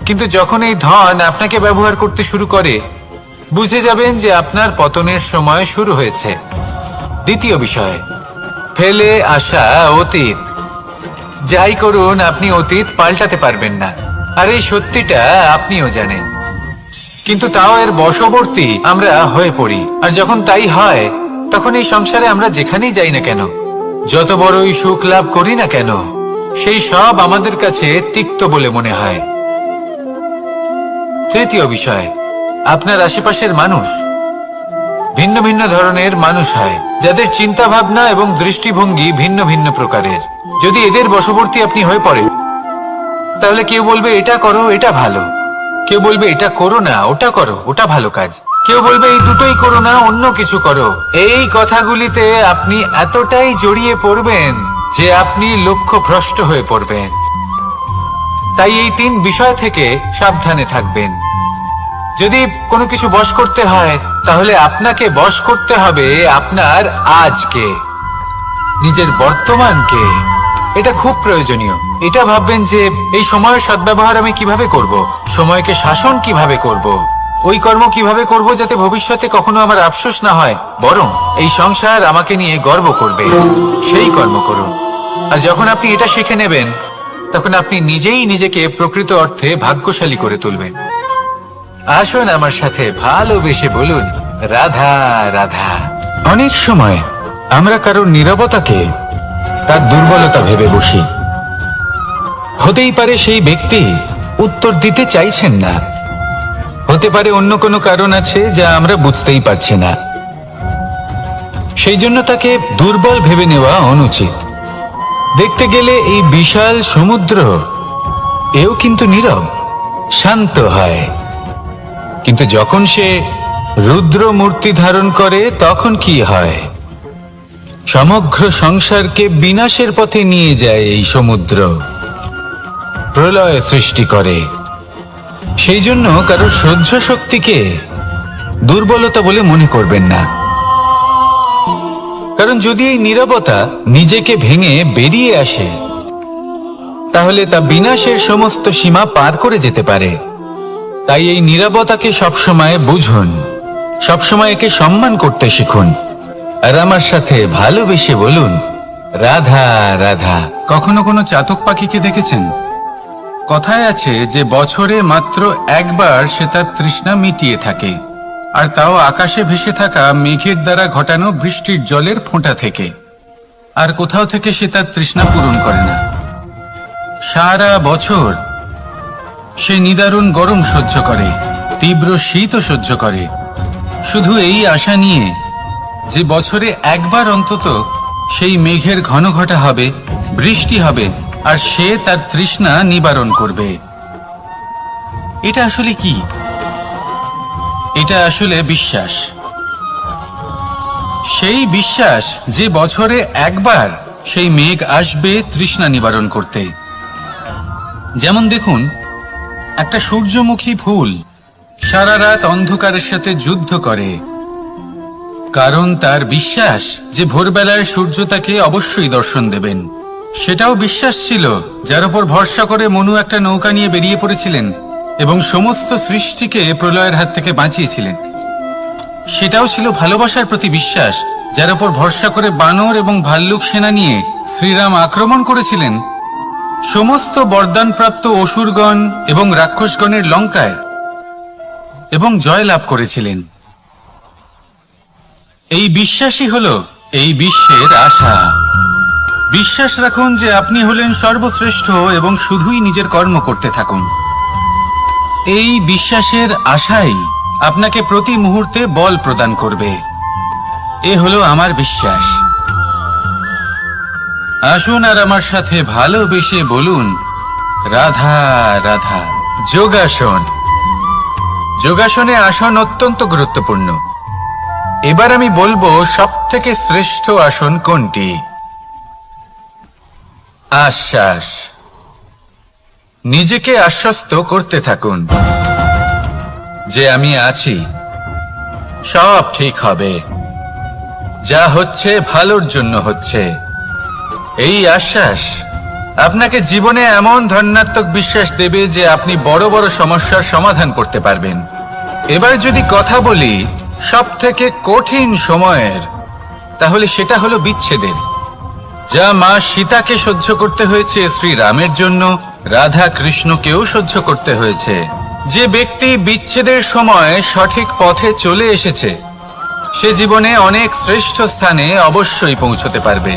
কিন্তু যখন এই ধন আপনাকে ব্যবহার করতে শুরু করে, বুঝে যাবেন যে আপনার পতনের সময় শুরু হয়েছে। দ্বিতীয় বিষয়, ফেলে আসা অতীত। যাই করুন আপনি অতীত পাল্টাতে পারবেন না, আর এই সত্যিটা আপনিও জানেন। কিন্তু তাও এর বশবর্তী আমরা হয়ে পড়ি, আর যখন তাই হয় তখন এই সংসারে আমরা যেখানেই যাই না কেন, যত বড়ই সুখ লাভ করি না কেন, সেই সব আমাদের কাছে তিক্ত বলে মনে হয়। তৃতীয় বিষয়, আপনার আশেপাশের মানুষ ভিন্ন ভিন্ন ধরনের মানুষ হয়, যাদের চিন্তা ভাবনা এবং দৃষ্টিভঙ্গি ভিন্ন ভিন্ন প্রকারের। যদি এদের বশবর্তী আপনি হয়ে পড়েন, তাহলে কেউ বলবে এটা করো, এটা ভালো। কেউ বলবে এটা করো না, ওটা করো, ওটা ভালো কাজ। কেউ বলবে এই দুটোই করো না, অন্য কিছু করো। এই কথাগুলিতে আপনি এতটাই জড়িয়ে পড়বেন যে আপনি লক্ষ্যভ্রষ্ট হয়ে পড়বেন। তাই এই তিন বিষয় থেকে সাবধানে থাকবেন। যদি কোনো কিছু বশ করতে হয়, তাহলে আপনাকে বশ করতে হবে আপনার আজকে, নিজের বর্তমানকে। এটা খুব প্রয়োজনীয়। এটা ভাববেন যে এই সময়ের সদ্ব্যবহার আমি কিভাবে করব, সময়কে শাসন কিভাবে করব। ওই কর্ম কিভাবে করব যাতে ভবিষ্যতে কখনো আমার আফসোস না হয়, বরং এই সংসার আমাকে নিয়ে গর্ব করবে, সেই কর্ম করুন। আর যখন আপনি এটা শিখে নেবেন, তখন আপনি নিজেই নিজেকে প্রকৃত অর্থে ভাগ্যশালী করে তুলবেন। আসুন আমার সাথে ভালোবেসে বলুন, রাধা রাধা। অনেক সময় আমরা কারোর নীরবতাকে তার দুর্বলতা ভেবে বসি। হতেই পারে সেই ব্যক্তি উত্তর দিতে চাইছেন না, হতে পারে অন্য কোনো কারণ আছে যা আমরা বুঝতেই পারছি না। সেই জন্য তাকে দুর্বল ভেবে নেওয়া অনুচিত। দেখতে গেলে এই বিশাল সমুদ্র এও কিন্তু নীরব, শান্ত হয়। কিন্তু যখন সে রুদ্র মূর্তি ধারণ করে তখন কি হয়? সমগ্র সংসারকে বিনাশের পথে নিয়ে যায় এই সমুদ্র, প্রলয় সৃষ্টি করে। সেই জন্য কারো সহ্য শক্তিকে দুর্বলতা বলে মনে করবেন না, কারণ যদি এই নীরবতা নিজেকে ভেঙে বেরিয়ে আসে, তাহলে তা বিনাশের সমস্ত সীমা পার করে যেতে পারে। তাই এই নীরবতাকে সবসময় বুঝুন, সবসময় একে সম্মান করতে শিখুন। আর আমার সাথে ভালোবেসে বলুন, রাধা রাধা। কখনো কোনো চাতক পাখিকে দেখেছেন? কথায় আছে যে বছরে মাত্র একবার সে তার তৃষ্ণা মিটিয়ে থাকে, আর তাও আকাশে ভেসে থাকা মেঘের দ্বারা ঘটানো বৃষ্টির জলের ফোঁটা থেকে। আর কোথাও থেকে সে তার তৃষ্ণা পূরণ করে না। সারা বছর সে নিদারুণ গরম সহ্য করে, তীব্র শীতও সহ্য করে, শুধু এই আশা নিয়ে যে বছরে একবার অন্তত সেই মেঘের ঘন ঘটা হবে, বৃষ্টি হবে, আর সে তার তৃষ্ণা নিবারণ করবে। এটা আসলে কি? এটা আসলে বিশ্বাস। সেই বিশ্বাস যে বছরে একবার সেই মেঘ আসবে তৃষ্ণা নিবারণ করতে। যেমন দেখুন, একটা সূর্যমুখী ফুল সারা রাত অন্ধকারের সাথে যুদ্ধ করে, কারণ তার বিশ্বাস যে ভোরবেলায় সূর্য তাকে অবশ্যই দর্শন দেবেন। সেটাও বিশ্বাস ছিল যার উপর ভরসা করে মনু একটা নৌকা নিয়ে বেরিয়ে পড়েছিলেন এবং সমস্ত সৃষ্টিকে প্রলয়ের হাত থেকে বাঁচিয়েছিলেন। সেটাও ছিল ভালোবাসার প্রতি বিশ্বাস, যার উপর ভরসা করে বানর এবং ভাল্লুক সেনা নিয়ে শ্রীরাম আক্রমণ করেছিলেন সমস্ত বরদানপ্রাপ্ত অসুরগণ এবং রাক্ষসগণের লঙ্কায় এবং জয় লাভ করেছিলেন। এই বিশ্বাসই হলো এই বিশ্বের আশা। বিশ্বাস রাখুন যে আপনি হলেন সর্বশ্রেষ্ঠ এবং শুধুই নিজের কর্ম করতে থাকুন। এই বিশ্বাসের আশাই আপনাকে প্রতি মুহূর্তে বল প্রদান করবে। এ হলো আমার বিশ্বাস। আসুন আর আমার সাথে ভালোবেসে বলুন, রাধা রাধা। যোগাসন। যোগাসনে আসন অত্যন্ত গুরুত্বপূর্ণ। এবার আমি বলবো সবথেকে শ্রেষ্ঠ আসন কোনটি। আশ্বাস। নিজেকে আশ্বস্ত করতে থাকুন যে আমি আছি, সব ঠিক হবে, যা হচ্ছে ভালোর জন্য হচ্ছে। এই আশ্বাস আপনাকে জীবনে এমন ধনাত্মক বিশ্বাস দেবে যে আপনি বড় বড় সমস্যার সমাধান করতে পারবেন। এবার যদি কথা বলি সবথেকে কঠিন সময়ের, তাহলে সেটা হলো বিচ্ছেদের। যা মা সীতাকে সহ্য করতে হয়েছে শ্রীরামের জন্য, রাধা কৃষ্ণকেও সহ্য করতে হয়েছে। যে ব্যক্তি বিচ্ছেদের সময় সঠিক পথে চলে এসেছে, সে জীবনে অনেক শ্রেষ্ঠ স্থানে অবশ্যই পৌঁছতে পারবে।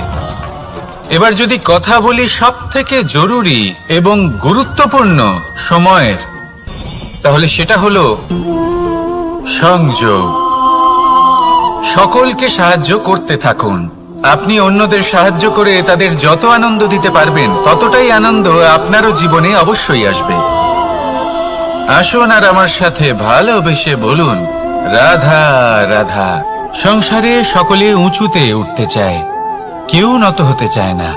এবার যদি কথা বলি সবথেকে জরুরি এবং গুরুত্বপূর্ণ সময়ের, তাহলে সেটা হলো সংযোগ। সকলকে সাহায্য করতে থাকুন। আপনি অন্যদের সাহায্য করে তাদের যত আনন্দ দিতে পারবেন, ততটাই আনন্দ আপনারও জীবনে অবশ্যই আসবে। আসুন আর আমার সাথে ভালোবেসে বলুন, রাধা রাধা। সংসারে সকলে উঁচুতে উঠতে চায়, কেউ নত হতে চায় না।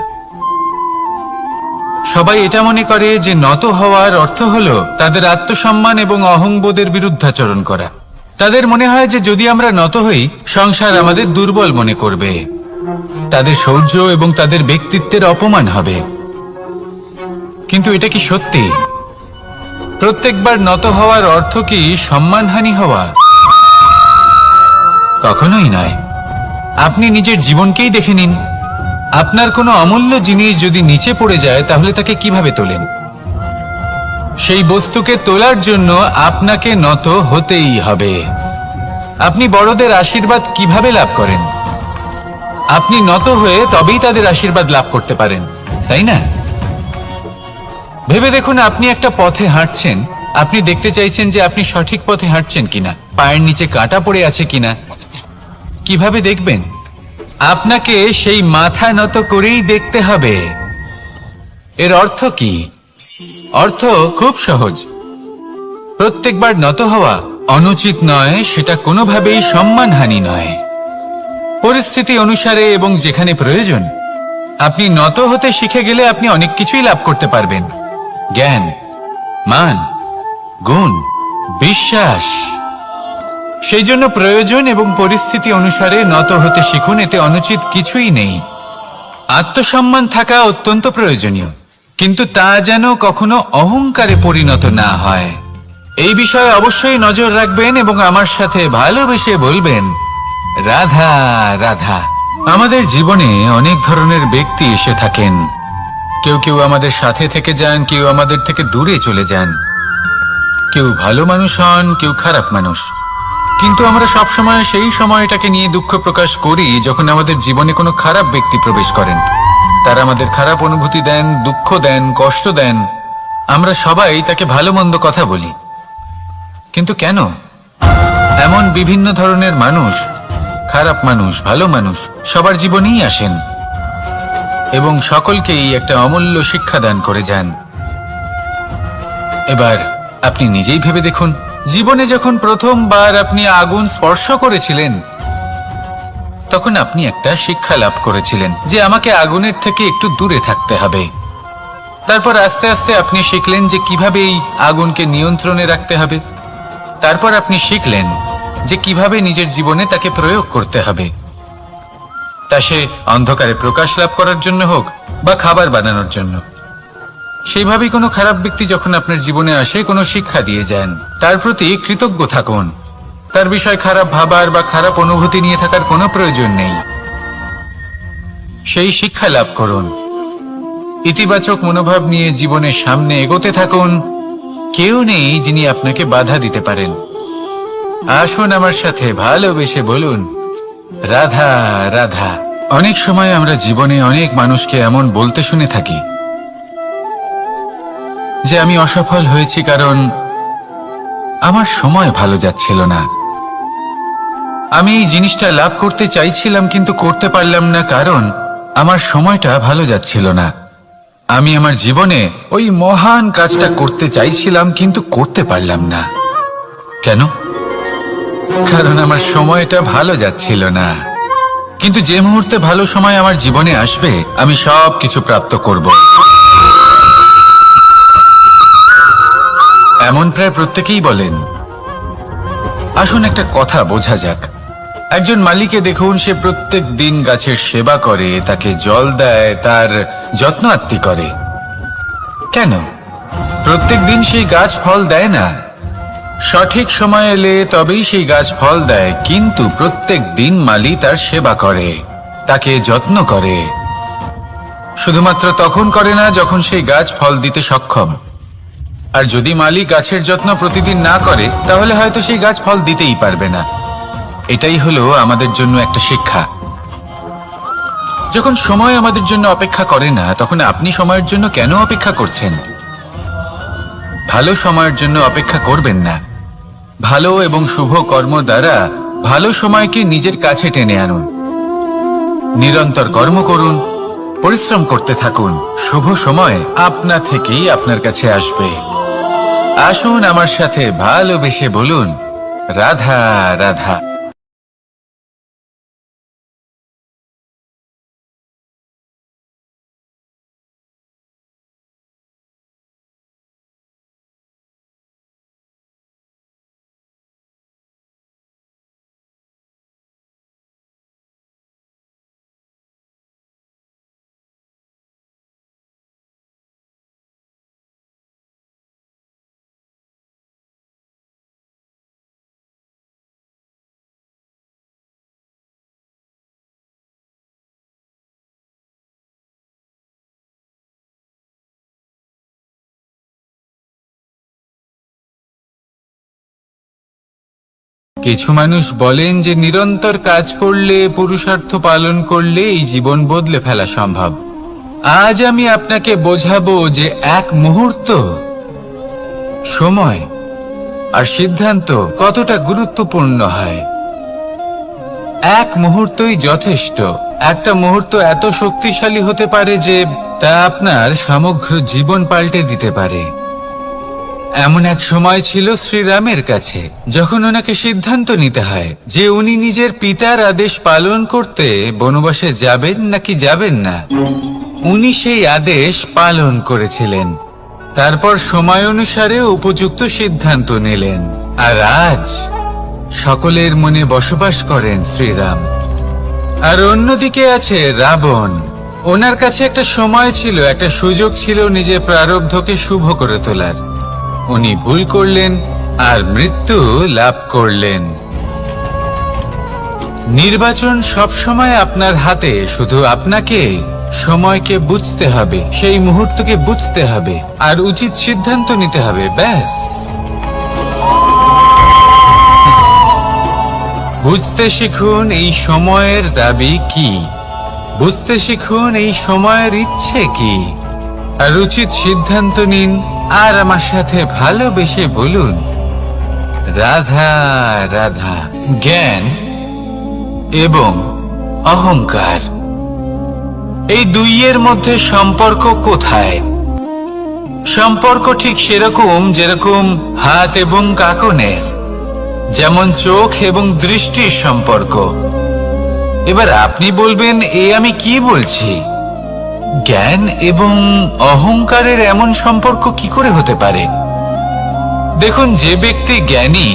সবাই এটা মনে করে যে নত হওয়ার অর্থ হলো তাদের আত্মসম্মান এবং অহংবোধের বিরুদ্ধাচরণ করা। তাদের মনে হয় যে যদি আমরা নত হই, সংসার আমাদের দুর্বল মনে করবে, তাদের শৌর্য এবং তাদের ব্যক্তিত্বের অপমান হবে। কিন্তু এটা কি সত্যি? প্রত্যেকবার নত হওয়ার অর্থ কি সম্মানহানি হওয়া? কখনোই নয়। আপনি নিজের জীবনকেই দেখে নিন। আপনার কোনো অমূল্য জিনিস যদি নিচে পড়ে যায় তাহলে তাকে কিভাবে তোলেন? সেই বস্তুকে তোলার জন্য আপনাকে নত হতেই হবে। আপনি বড়দের আশীর্বাদ কিভাবে লাভ করেন? আপনি নত হয়ে তবেই তাদের আশীর্বাদ লাভ করতে পারেন, তাই না? ভেবে দেখুন, আপনি একটা পথে হাঁটছেন। আপনি দেখতে চাইছেন যে আপনি সঠিক পথে হাঁটছেন কিনা, পায়ের নিচে কাঁটা পড়ে আছে কিনা। কিভাবে দেখবেন? আপনাকে সেই মাথা নত করেই দেখতে হবে। এর অর্থ কি? অর্থ খুব সহজ। প্রত্যেকবার নত হওয়া অনুচিত নয়, সেটা কোনোভাবেই সম্মানহানি নয়। পরিস্থিতি অনুসারে এবং যেখানে প্রয়োজন আপনি নত হতে শিখে গেলে আপনি অনেক কিছুই লাভ করতে পারবেন। জ্ঞান, মান, গুণ, বিশ্বাস। সেই জন্য প্রয়োজন এবং পরিস্থিতি অনুসারে নত হতে শিখুন, এতে অনুচিত কিছুই নেই। আত্মসম্মান থাকা অত্যন্ত প্রয়োজনীয়, কিন্তু তা যেন কখনো অহংকারে পরিণত না হয়। এই বিষয়ে অবশ্যই নজর রাখবেন এবং আমার সাথে ভালোবেসে বলবেন, রাধা রাধা। আমাদের জীবনে অনেক ধরনের ব্যক্তি এসে থাকেন। কেউ কেউ আমাদের সাথে থেকে যান, কেউ আমাদের থেকে দূরে চলে যান। কেউ ভালো মানুষ হন, কেউ খারাপ মানুষ। কিন্তু আমরা সবসময় সেই সময়টাকে নিয়ে দুঃখ প্রকাশ করি যখন আমাদের জীবনে কোনো খারাপ ব্যক্তি প্রবেশ করেন। তারা আমাদের খারাপ অনুভূতি দেন, দুঃখ দেন, কষ্ট দেন। আমরা সবাই তাকে ভালো মন্দ কথা বলি। কিন্তু কেন? এমন বিভিন্ন ধরনের মানুষ, খারাপ মানুষ, ভালো মানুষ সবার জীবনেই আসেন এবং সকলকেই একটা অমূল্য শিক্ষা দান করে যান। এবার আপনি নিজেই ভেবে দেখুন, জীবনে যখন প্রথমবার আপনি আগুন স্পর্শ করেছিলেন তখন আপনি একটা শিক্ষা লাভ করেছিলেন যে আমাকে আগুনের থেকে একটু দূরে থাকতে হবে। তারপর আস্তে আস্তে আপনি শিখলেন যে কিভাবে এই আগুনকে নিয়ন্ত্রণে রাখতে হবে। তারপর আপনি শিখলেন যে কিভাবে নিজের জীবনে তাকে প্রয়োগ করতে হবে, তা সে অন্ধকারে প্রকাশ লাভ করার জন্য হোক বা খাবার বানানোর জন্য। সেইভাবেই কোনো খারাপ ব্যক্তি যখন আপনার জীবনে আসে কোনো শিক্ষা দিয়ে যান, তার প্রতি কৃতজ্ঞ থাকুন। তার বিষয় খারাপ ভাবার বা খারাপ অনুভূতি নিয়ে থাকার কোনো প্রয়োজন নেই। সেই শিক্ষা লাভ করুন, ইতিবাচক মনোভাব নিয়ে জীবনের সামনে এগোতে থাকুন। কেউ নেই যিনি আপনাকে বাধা দিতে পারেন। আসুন আমার সাথে ভালোবেসে বলুন, রাধা রাধা। অনেক সময় আমরা জীবনে অনেক মানুষকে এমন বলতে শুনে থাকি যে আমি অসফল হয়েছি কারণ আমার সময় ভালো যাচ্ছিল না। আমি এই জিনিসটা লাভ করতে চাইছিলাম কিন্তু করতে পারলাম না কারণ আমার সময়টা ভালো যাচ্ছিল না। আমি আমার জীবনে ওই মহান কাজটা করতে চাইছিলাম কিন্তু করতে পারলাম না। কেন? কারণ আমার সময়টা ভালো যাচ্ছিল না। কিন্তু যে মুহূর্তে ভালো সময় আমার জীবনে আসবে আমি সব কিছু প্রাপ্ত করব। এমন প্রায় প্রত্যেকেই বলেন। আসুন একটা কথা বোঝা যাক। একজন মালিকে দেখুন, সে প্রত্যেক দিন গাছের সেবা করে, তাকে জল দেয়, তার যত্ন আত্তি করে। কেন? প্রত্যেক দিন সেই গাছ ফল দেয় না। সঠিক সময় এলে তবেই সেই গাছ ফল দেয়, কিন্তু প্রত্যেক দিন মালি তার সেবা করে, তাকে যত্ন করে। শুধুমাত্র তখন করে না যখন সেই গাছ ফল দিতে সক্ষম। আর যদি মালি গাছের যত্ন প্রতিদিন না করে তাহলে হয়তো সেই গাছ ফল দিতেই পারবে না। এটাই হলো আমাদের জন্য একটা শিক্ষা। যখন সময় আমাদের জন্য অপেক্ষা করে না তখন আপনি সময়ের জন্য কেন অপেক্ষা করছেন? ভালো সময়ের জন্য অপেক্ষা করবেন না। ভালো এবং শুভ কর্ম দ্বারা ভালো সময়কে নিজের কাছে টেনে আনুন। নিরন্তর কর্ম করুন, পরিশ্রম করতে থাকুন। শুভ সময় আপনা থেকেই আপনার কাছে আসবে। আসুন আমার সাথে ভালোবেসে বলুন, রাধা রাধা। কিছু মানুষ বলেন যে নিরন্তর কাজ করলে, পুরুষার্থ পালন করলে এই জীবন বদলে ফেলা সম্ভব। আজ আমি আপনাকে বোঝাবো যে এক মুহূর্ত, সময় আর সিদ্ধান্ত কতটা গুরুত্বপূর্ণ হয়। এক মুহূর্তই যথেষ্ট। একটা মুহূর্ত এত শক্তিশালী হতে পারে যে তা আপনার সমগ্র জীবন পাল্টে দিতে পারে। এমন এক সময় ছিল শ্রীরামের কাছে, যখন ওনাকে সিদ্ধান্ত নিতে হয় যে উনি নিজের পিতার আদেশ পালন করতে বনবাসে যাবেন নাকি যাবেন না। উনি সেই আদেশ পালন করেছিলেন, তারপর সময় অনুসারে উপযুক্ত সিদ্ধান্ত নিলেন। আর আজ সকলের মনে বসবাস করেন শ্রীরাম। আর অন্যদিকে আছে রাবণ। ওনার কাছে একটা সময় ছিল, একটা সুযোগ ছিল নিজের প্রারব্ধকে শুভ করে তোলার। উনি ভুল করলেন আর মৃত্যু লাভ করলেন। নির্বাচন সবসময় আপনার হাতে, শুধু আপনাকে সময়কে বুঝতে হবে, সেই মুহূর্তকে বুঝতে হবে আর উচিত সিদ্ধান্ত নিতে হবে, ব্যাস। বুঝতে শিখুন এই সময়ের দাবি কি, বুঝতে শিখুন এই সময়ের ইচ্ছে কি, আর উচিত সিদ্ধান্ত নিন। আর আমার সাথে ভালোবেসে বলুন, রাধা রাধা। জ্ঞান এবং অহংকার, এই দুইয়ের মধ্যে সম্পর্ক কোথায়? সম্পর্ক ঠিক সেরকম যেরকম হাত এবং কাঁকনের, যেমন চোখ এবং দৃষ্টির সম্পর্ক। এবার আপনি বলবেন, আমি কি বলছি? জ্ঞান এবং অহংকারের এমন সম্পর্ক কি করে হতে পারে? দেখুন, যে ব্যক্তি জ্ঞানী,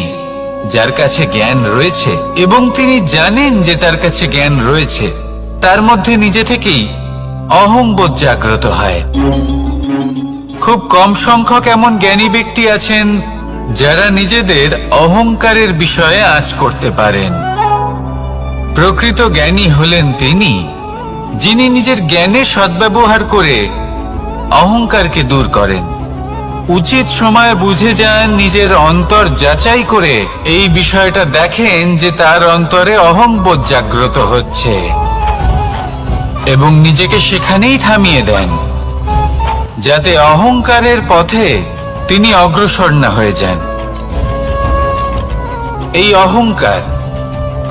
যার কাছে জ্ঞান রয়েছে এবং তিনি জানেন যে তার কাছে জ্ঞান রয়েছে, তার মধ্যে নিজে থেকেই অহংবোধ জাগ্রত হয়। খুব কম সংখ্যক এমন জ্ঞানী ব্যক্তি আছেন যারা নিজেদের অহংকারের বিষয়ে আঁচ করতে পারেন। প্রকৃত জ্ঞানী হলেন তিনি, যিনি নিজের জ্ঞানের সদ্ব্যবহার করে অহংকারকে দূর করেন। উচিত সময় বুঝে যান, নিজের অন্তর যাচাই করে এই বিষয়টা দেখেন যে তার অন্তরে অহংবোধ জাগ্রত হচ্ছে এবং নিজেকে সেখানেই থামিয়ে দেন, যাতে অহংকারের পথে তিনি অগ্রসর না হয়ে যান। এই অহংকার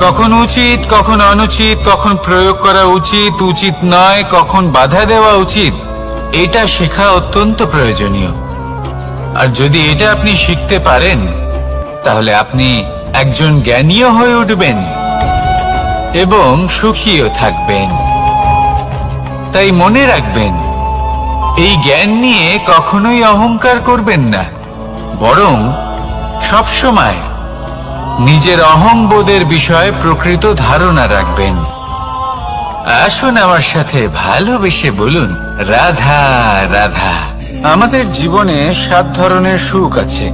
কখন উচিত, কখন অনুচিত, কখন প্রয়োগ করা উচিত, উচিত নয়, কখন বাধা দেওয়া উচিত, এটা শেখা অত্যন্ত প্রয়োজনীয়। আর যদি এটা আপনি শিখতে পারেন, তাহলে আপনি একজন জ্ঞানীও হয়ে উঠবেন এবং সুখীও থাকবেন। তাই মনে রাখবেন, এই জ্ঞান নিয়ে কখনোই অহংকার করবেন না, বরং সবসময় নিজের অহংবোধের বিষয়ে প্রকৃত ধারণা রাখবেন। আসুন আমার সাথে ভালোবেসে বলুন, রাধা রাধা। আমাদের জীবনে 7 ধরনের সুখ আছে,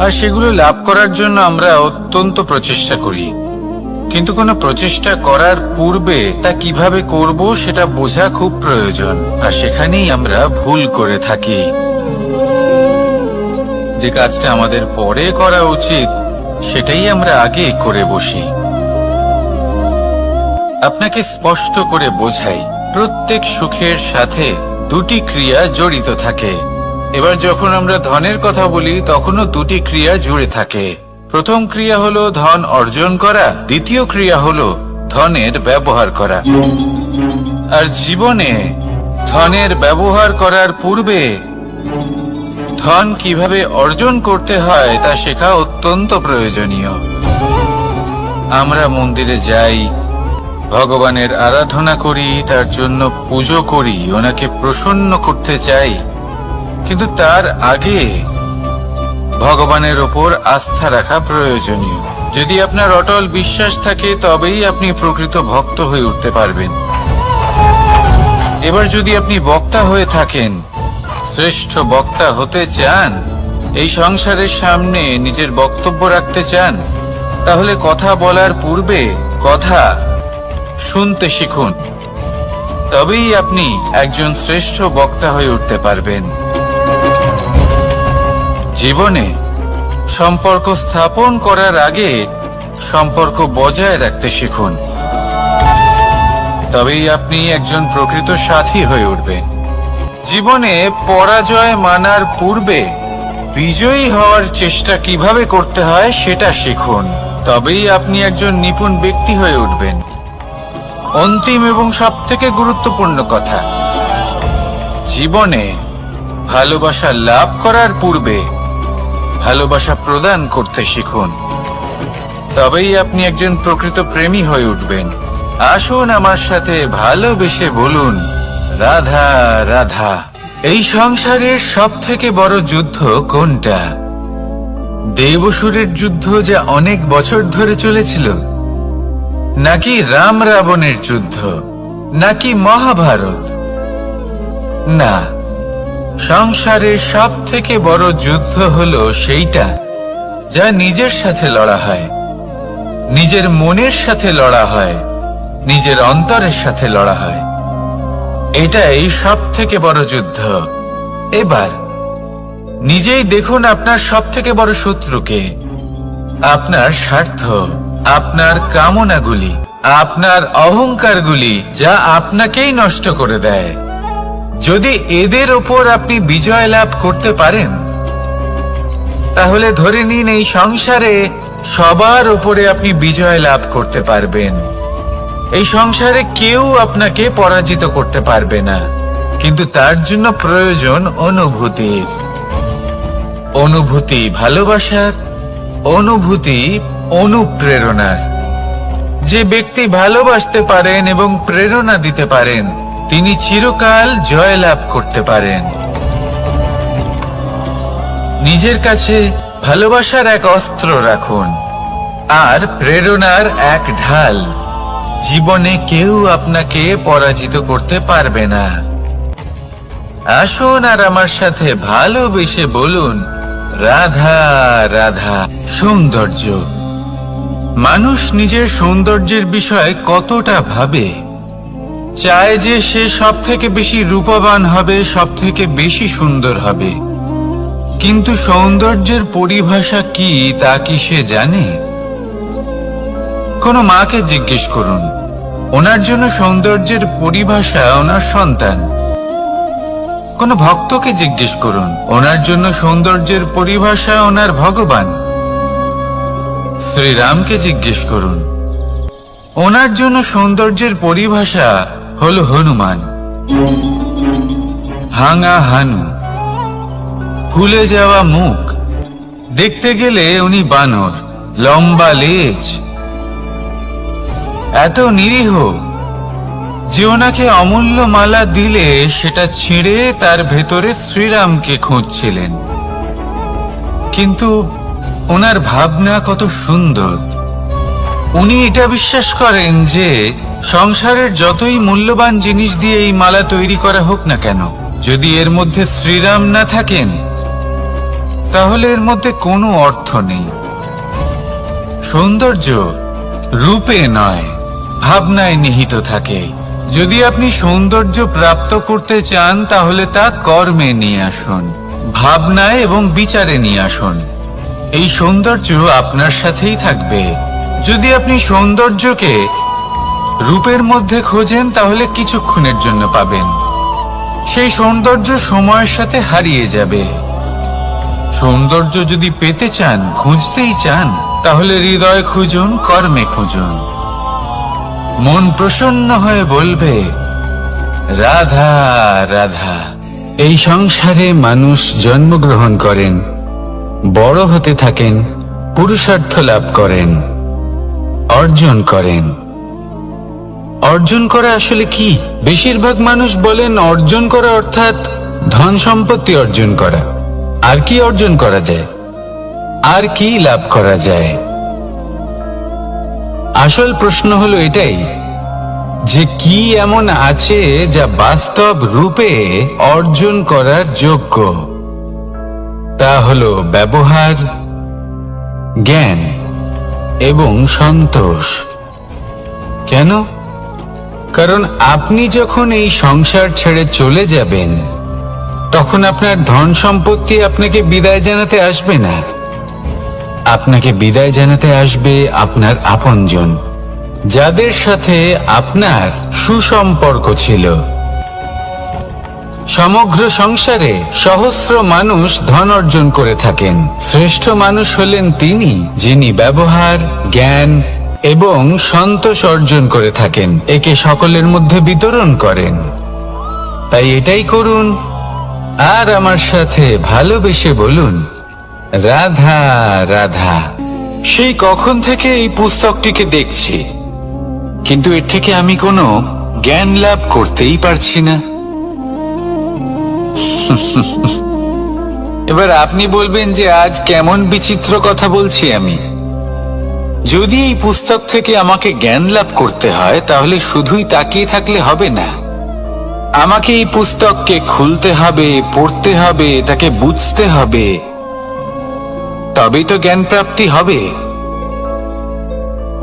আর সেগুলো লাভ করার জন্য আমরা অত্যন্ত প্রচেষ্টা করি। কিন্তু কোনো প্রচেষ্টা করার পূর্বে তা কিভাবে করব সেটা বোঝা খুব প্রয়োজন, আর সেখানেই আমরা ভুল করে থাকি। যে কাজটা আমাদের পরে করা উচিত, সেটাই আমরা আগে করে বসি। আপনাকে স্পষ্ট করে বোঝাই, প্রত্যেক সুখের সাথে 2টি ক্রিয়া জড়িত থাকে। এবার যখন আমরা ধনের কথা বলি, তখনও 2টি ক্রিয়া জুড়ে থাকে। প্রথম ক্রিয়া হলো ধন অর্জন করা, দ্বিতীয় ক্রিয়া হলো ধনের ব্যবহার করা। আর জীবনে ধনের ব্যবহার করার পূর্বে ধন কিভাবে অর্জন করতে হয় তা শেখা অত্যন্ত প্রয়োজনীয়। আমরা মন্দিরে যাই, ভগবানের আরাধনা করি, তার জন্য পুজো করি, ওনাকে প্রসন্ন করতে চাই, কিন্তু তার আগে ভগবানের ওপর আস্থা রাখা প্রয়োজনীয়। যদি আপনার অটল বিশ্বাস থাকে, তবেই আপনি প্রকৃত ভক্ত হয়ে উঠতে পারবেন। এবার যদি আপনি বক্তা হয়ে থাকেন, শ্রেষ্ঠ বক্তা হতে চান, এই সংসারের সামনে নিজের বক্তব্য রাখতে চান, তাহলে কথা বলার পূর্বে কথা শুনতে শিখুন। তবেই আপনি একজন শ্রেষ্ঠ বক্তা হয়ে উঠতে পারবেন। জীবনে সম্পর্ক স্থাপন করার আগে সম্পর্ক বজায় রাখতে শিখুন। তবেই আপনি একজন প্রকৃত সাথী হয়ে উঠবেন। জীবনে পরাজয় মানার পূর্বে বিজয়ী হওয়ার চেষ্টা কিভাবে করতে হয় সেটা শিখুন। তবেই আপনি একজন নিপুণ ব্যক্তি হয়ে উঠবেন। অন্তিম এবং সবথেকে গুরুত্বপূর্ণ কথা, জীবনে ভালোবাসা লাভ করার পূর্বে ভালোবাসা প্রদান করতে শিখুন। তবেই আপনি একজন প্রকৃত প্রেমী হয়ে উঠবেন। আসুন আমার সাথে ভালোবেসে বলুন, রাধা রাধা। এই সংসারের সব থেকে বড় যুদ্ধ কোনটা? দেবসুরের যুদ্ধ যা অনেক বছর ধরে চলেছিল, নাকি রাম রাবণের যুদ্ধ, নাকি মহাভারত? না, সংসারের সব থেকে বড় যুদ্ধ হলো সেইটা যা নিজের সাথে লড়া হয়, নিজের মনের সাথে লড়া হয়, নিজের অন্তরের সাথে লড়া হয়। এটাই সব থেকে বড় যুদ্ধ। এবার নিজেই দেখুন আপনার সব থেকে বড় শত্রুকে। আপনার স্বার্থ, আপনার কামনাগুলি, আপনার অহংকারগুলি, যা আপনাকেই নষ্ট করে দেয়। যদি এদের ওপর আপনি বিজয় লাভ করতে পারেন, তাহলে ধরে নিন এই সংসারে সবার উপরে আপনি বিজয় লাভ করতে পারবেন। এই সংসারে কেউ আপনাকে পরাজিত করতে পারবে না। কিন্তু তার জন্য প্রয়োজন অনুভূতির। অনুভূতি ভালোবাসার, অনুভূতি অনুপ্রেরণার। যে ব্যক্তি ভালোবাসতে পারেন এবং প্রেরণা দিতে পারেন, তিনি চিরকাল জয় লাভ করতে পারেন। নিজের কাছে ভালোবাসার এক অস্ত্র রাখুন আর প্রেরণার এক ঢাল। জীবনে কেউ আপনাকে পরাজিত করতে পারবে না। আসুন আর আমার সাথে ভালোবেসে বলুন, রাধা রাধা। সৌন্দর্য। মানুষ নিজের সৌন্দর্যের বিষয়ে কতটা ভাবে, চায় যে সে সব থেকে বেশি রূপবান হবে, সব থেকে বেশি সুন্দর হবে। কিন্তু সৌন্দর্যের পরিভাষা কি তা কি সে জানে? কোনো মাকে জিজ্ঞেস করুন, ওনার জন্য সৌন্দর্যের পরিভাষা ওনার সন্তান। কোনো ভক্তকে জিজ্ঞেস করুন, ওনার জন্য সৌন্দর্যের পরিভাষা ওনার ভগবান। শ্রীরামকে জিজ্ঞেস করুন, ওনার জন্য সৌন্দর্যের পরিভাষা হলো হনুমান। ভাঙা হানু, ফুলে যাওয়া মুখ, দেখতে গেলে উনি বানর, লম্বা লেজ, এত নিরীহ যে ওনাকে অমূল্য মালা দিলে সেটা ছিঁড়ে তার ভেতরে শ্রীরামকে খুঁজছিলেন। কিন্তু ওনার ভাবনা কত সুন্দর। উনি এটা বিশ্বাস করেন যে সংসারের যতই মূল্যবান জিনিস দিয়ে এই মালা তৈরি করা হোক না কেন, যদি এর মধ্যে শ্রীরাম না থাকেন, তাহলে এর মধ্যে কোনো অর্থ নেই। সৌন্দর্য রূপে নয়, ভাবনায় নিহিত থাকে। যদি আপনি সৌন্দর্য প্রাপ্ত করতে চান, তাহলে তা কর্মে নিয়ে আসুন, ভাবনায় এবং বিচারে নিয়ে আসুন। এই সৌন্দর্য আপনার সাথেই থাকবে। যদি আপনি সৌন্দর্যকে রূপের মধ্যে খোঁজেন, তাহলে কিছুক্ষণের জন্য পাবেন। সেই সৌন্দর্য সময়ের সাথে হারিয়ে যাবে। সৌন্দর্য যদি পেতে চান, খুঁজতেই চান, তাহলে হৃদয় খুঁজুন, কর্মে খুঁজুন। মন প্রসন্ন হয়ে বলবে, রাধা রাধা। এই সংসারে মানুষ জন্মগ্রহণ করেন, বড় হতে থাকেন, পুরুষার্থ লাভ করেন, অর্জন করেন। অর্জন করা আসলে কি? বেশিরভাগ মানুষ বলেন অর্জন করা অর্থাৎ ধন সম্পত্তি অর্জন করা। আর কি অর্জন করা যায়? আর কি লাভ করা যায়? আসল প্রশ্ন হলো এটাই যে কি এমন আছে যা বাস্তব রূপে অর্জন করার যোগ্য। তা হলো ব্যবহার, জ্ঞান এবং সন্তোষ। কেন? কারণ আপনি যখন এই সংসার ছেড়ে চলে যাবেন, তখন আপনার ধন সম্পত্তি আপনাকে বিদায় জানাতে আসবে না। আপনাকে বিদায় জানাতে আসবে আপনার আপনজন, যাদের সাথে আপনার সুসম্পর্ক ছিল। সমগ্র সংসারে সহস্র মানুষ ধন অর্জন করে থাকেন। শ্রেষ্ঠ মানুষ হলেন তিনি, যিনি ব্যবহার, জ্ঞান এবং সন্তোষ অর্জন করে থাকেন, একে সকলের মধ্যে বিতরণ করেন। তাই এটাই করুন, আর আমার সাথে ভালোবেসে বলুন, রাধা রাধা। সেই কখন থেকে এই পুস্তকটিকে দেখছি, কিন্তু এর থেকে আমি কোনো জ্ঞান লাভ করতেই পারছি না। এবার আপনি বলবেন যে আজ কেমন বিচিত্র কথা বলছি আমি। যদি এই পুস্তক থেকে আমাকে জ্ঞান লাভ করতে হয়, তাহলে শুধুই তাকিয়ে থাকলে হবে না। আমাকে এই পুস্তককে খুলতে হবে, পড়তে হবে, তাকে বুঝতে হবে, তবেই তো জ্ঞান প্রাপ্তি হবে।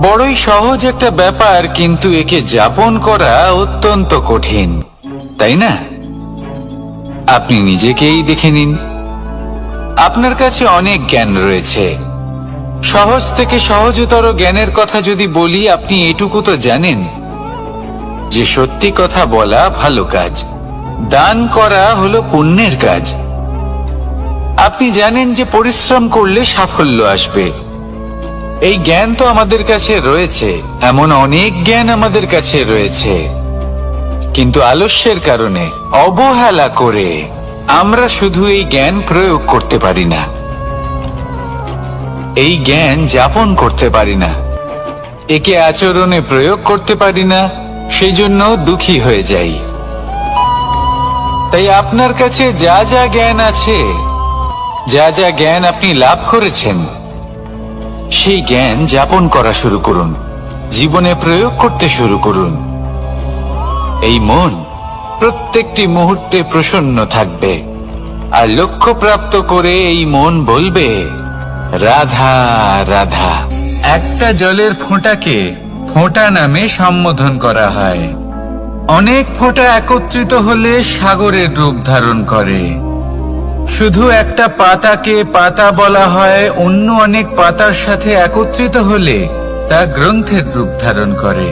বড়ই সহজ একটা ব্যাপার, কিন্তু একে যাপন করা অত্যন্ত কঠিন, তাই না? আপনি নিজেকেই দেখে নিন। আপনার কাছে অনেক জ্ঞান রয়েছে। সহজ থেকে সহজতর জ্ঞানের কথা যদি বলি, আপনি এটুকু তো জানেন যে সত্যি কথা বলা ভালো কাজ, দান করা হলো পুণ্যের কাজ। আপনি জানেন যে পরিশ্রম করলে সাফল্য আসবে। এই জ্ঞান তো আমাদের কাছে রয়েছে, এমন অনেক জ্ঞান আমাদের কাছে রয়েছে, কিন্তু আলস্যের কারণে, অবহেলা করে আমরা শুধু এই জ্ঞান প্রয়োগ করতে পারি না, এই জ্ঞান যাপন করতে পারি না, একে আচরণে প্রয়োগ করতে পারি না, সেই জন্য দুঃখী হয়ে যাই। তাই আপনার কাছে যা যা জ্ঞান আছে, যা যা জ্ঞান আপনি লাভ করেছেন, সেই জ্ঞান যাপন করা শুরু করুন, জীবনে প্রয়োগ করতে শুরু করুন। এই মন প্রত্যেকটি মুহূর্তে প্রসন্ন থাকবে, আর লক্ষ্য প্রাপ্ত করে এই মন বলবে, রাধা রাধা। একটা জলের ফোঁটাকে ফোঁটা নামে সম্বোধন করা হয়। অনেক ফোঁটা একত্রিত হলে সাগরের রূপ ধারণ করে। শুধু একটা পাতাকে পাতা বলা হয়, অন্য অনেক পাতার সাথে একত্রিত হলে তা গ্রন্থের রূপ ধারণ করে।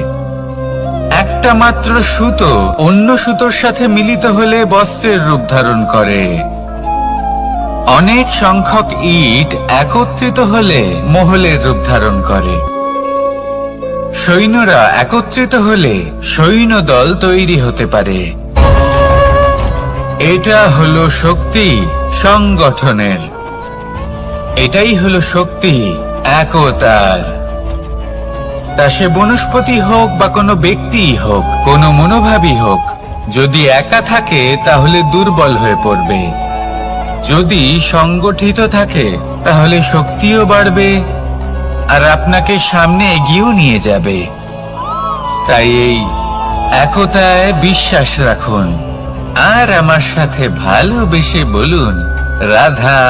একটা মাত্র সুতো অন্য সুতোর সাথে মিলিত হলে বস্ত্রের রূপ ধারণ করে। অনেক সংখ্যক ইট একত্রিত হলে মহলের রূপ ধারণ করে। সৈন্যরা একত্রিত হলে সৈন্যদল তৈরি হতে পারে। এটা হলো শক্তি সংগঠনের, এটাই হলো শক্তি একতার। তা সে বনস্পতি হোক বা কোনো ব্যক্তি হোক, কোনো মনোভাবই হোক, যদি একা থাকে তাহলে দুর্বল হয়ে পড়বে। যদি সংগঠিত থাকে তাহলে শক্তিও বাড়বে, আর আপনাকে সামনে এগিয়েও নিয়ে যাবে। তাই এই একতায় বিশ্বাস রাখুন, আর আমার সাথে ভালোবেসে বলুন, রাধা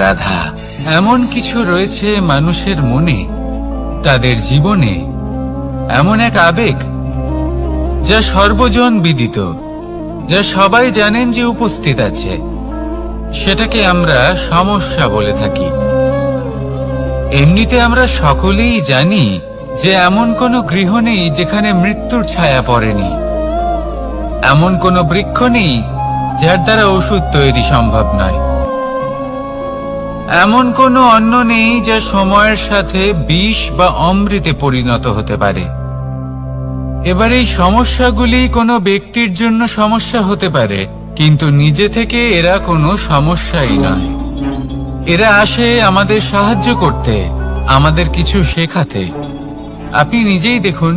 রাধা। এমন কিছু রয়েছে মানুষের মনে, তাদের জীবনে এমন এক আবেগ যা সর্বজন বিদিত, যা সবাই জানেন যে উপস্থিত আছে, সেটাকে আমরা সমস্যা বলে থাকি। এমনিতে আমরা সকলেই জানি যে এমন কোনো গৃহ নেই যেখানে মৃত্যুর ছায়া পড়েনি, এমন কোনো বৃক্ষ নেই যার দ্বারা ওষুধ তৈরি সম্ভব নয়, এমন কোনো অন্ন নেই যা সময়ের সাথে বিষ বা অমৃতে পরিণত হতে পারে। এবার এই সমস্যাগুলি কোনো ব্যক্তির জন্য সমস্যা হতে পারে, কিন্তু নিজে থেকে এরা কোনো সমস্যাই নয়। এরা আসে আমাদের সাহায্য করতে, আমাদের কিছু শেখাতে। আপনি নিজেই দেখুন,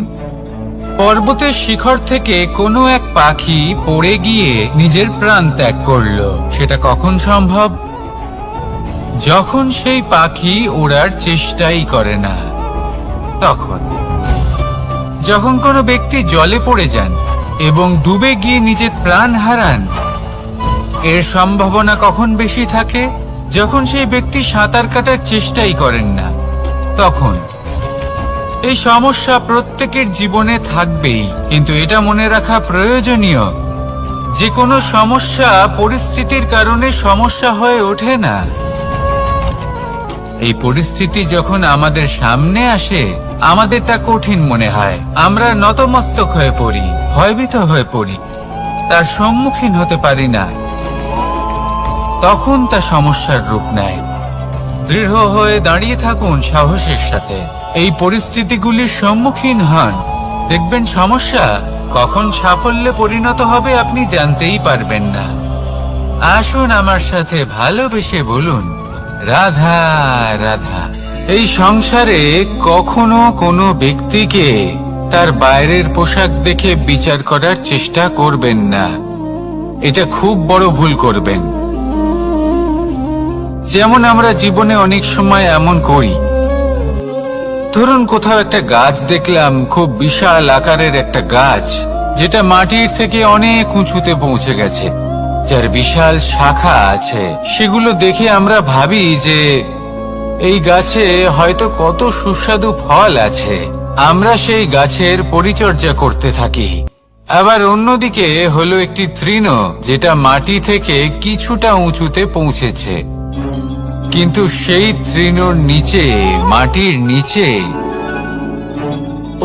পর্বতের শিখর থেকে কোনো এক পাখি পড়ে গিয়ে নিজের প্রাণ ত্যাগ করলো। সেটা কখন সম্ভব? যখন সেই পাখি ওড়ার চেষ্টাই করে না। তখন যখন কোনো ব্যক্তি জলে পড়ে যান এবং ডুবে গিয়ে নিজের প্রাণ হারান, এর সম্ভাবনা কখন বেশি থাকে? যখন সেই ব্যক্তি সাঁতার কাটার চেষ্টাই করেন না। তখন এই সমস্যা প্রত্যেকের জীবনে থাকবেই, কিন্তু এটা মনে রাখা প্রয়োজনীয় যে কোনো সমস্যা পরিস্থিতির কারণে সমস্যা হয়ে ওঠে না। এই পরিস্থিতি যখন আমাদের সামনে আসে, আমাদের তা কঠিন মনে হয়। আমরা নতমস্তক হয়ে পড়ি, ভয়ভীত হয়ে পড়ি, তার সম্মুখীন হতে পারি না। তখন তা সমস্যার রূপ নেয়। দৃঢ় হয়ে দাঁড়িয়ে থাকুন সাহসের সাথে, এই পরিস্থিতিগুলির সম্মুখীন হন। দেখবেন সমস্যা কখন সাফল্যে পরিণত হবে আপনি জানতেই পারবেন না। আসুন আমার সাথে ভালোবেসে বলুন, রাধা রাধা। এই সংসারে কখনো কোনো ব্যক্তিকে তার বাইরের পোশাক দেখে বিচার করার চেষ্টা করবেন না। এটা খুব বড় ভুল করবেন। যেমন আমরা জীবনে অনেক সময় এমন করি, ধরুন কোথাও একটা গাছ দেখলাম, খুব বিশাল আকারের একটা গাছ, যেটা মাটির থেকে অনেক উঁচুতে পৌঁছে গেছে, যার বিশাল শাখা আছে। সেগুলো দেখে আমরা ভাবি যে এই গাছে হয়তো কত সুস্বাদু ফল আছে। আমরা সেই গাছের পরিচর্যা করতে থাকি। আবার অন্যদিকে হলো একটি তৃণ, যেটা মাটি থেকে কিছুটা উঁচুতে পৌঁছেছে, কিন্তু সেই তৃণর নিচে, মাটির নিচে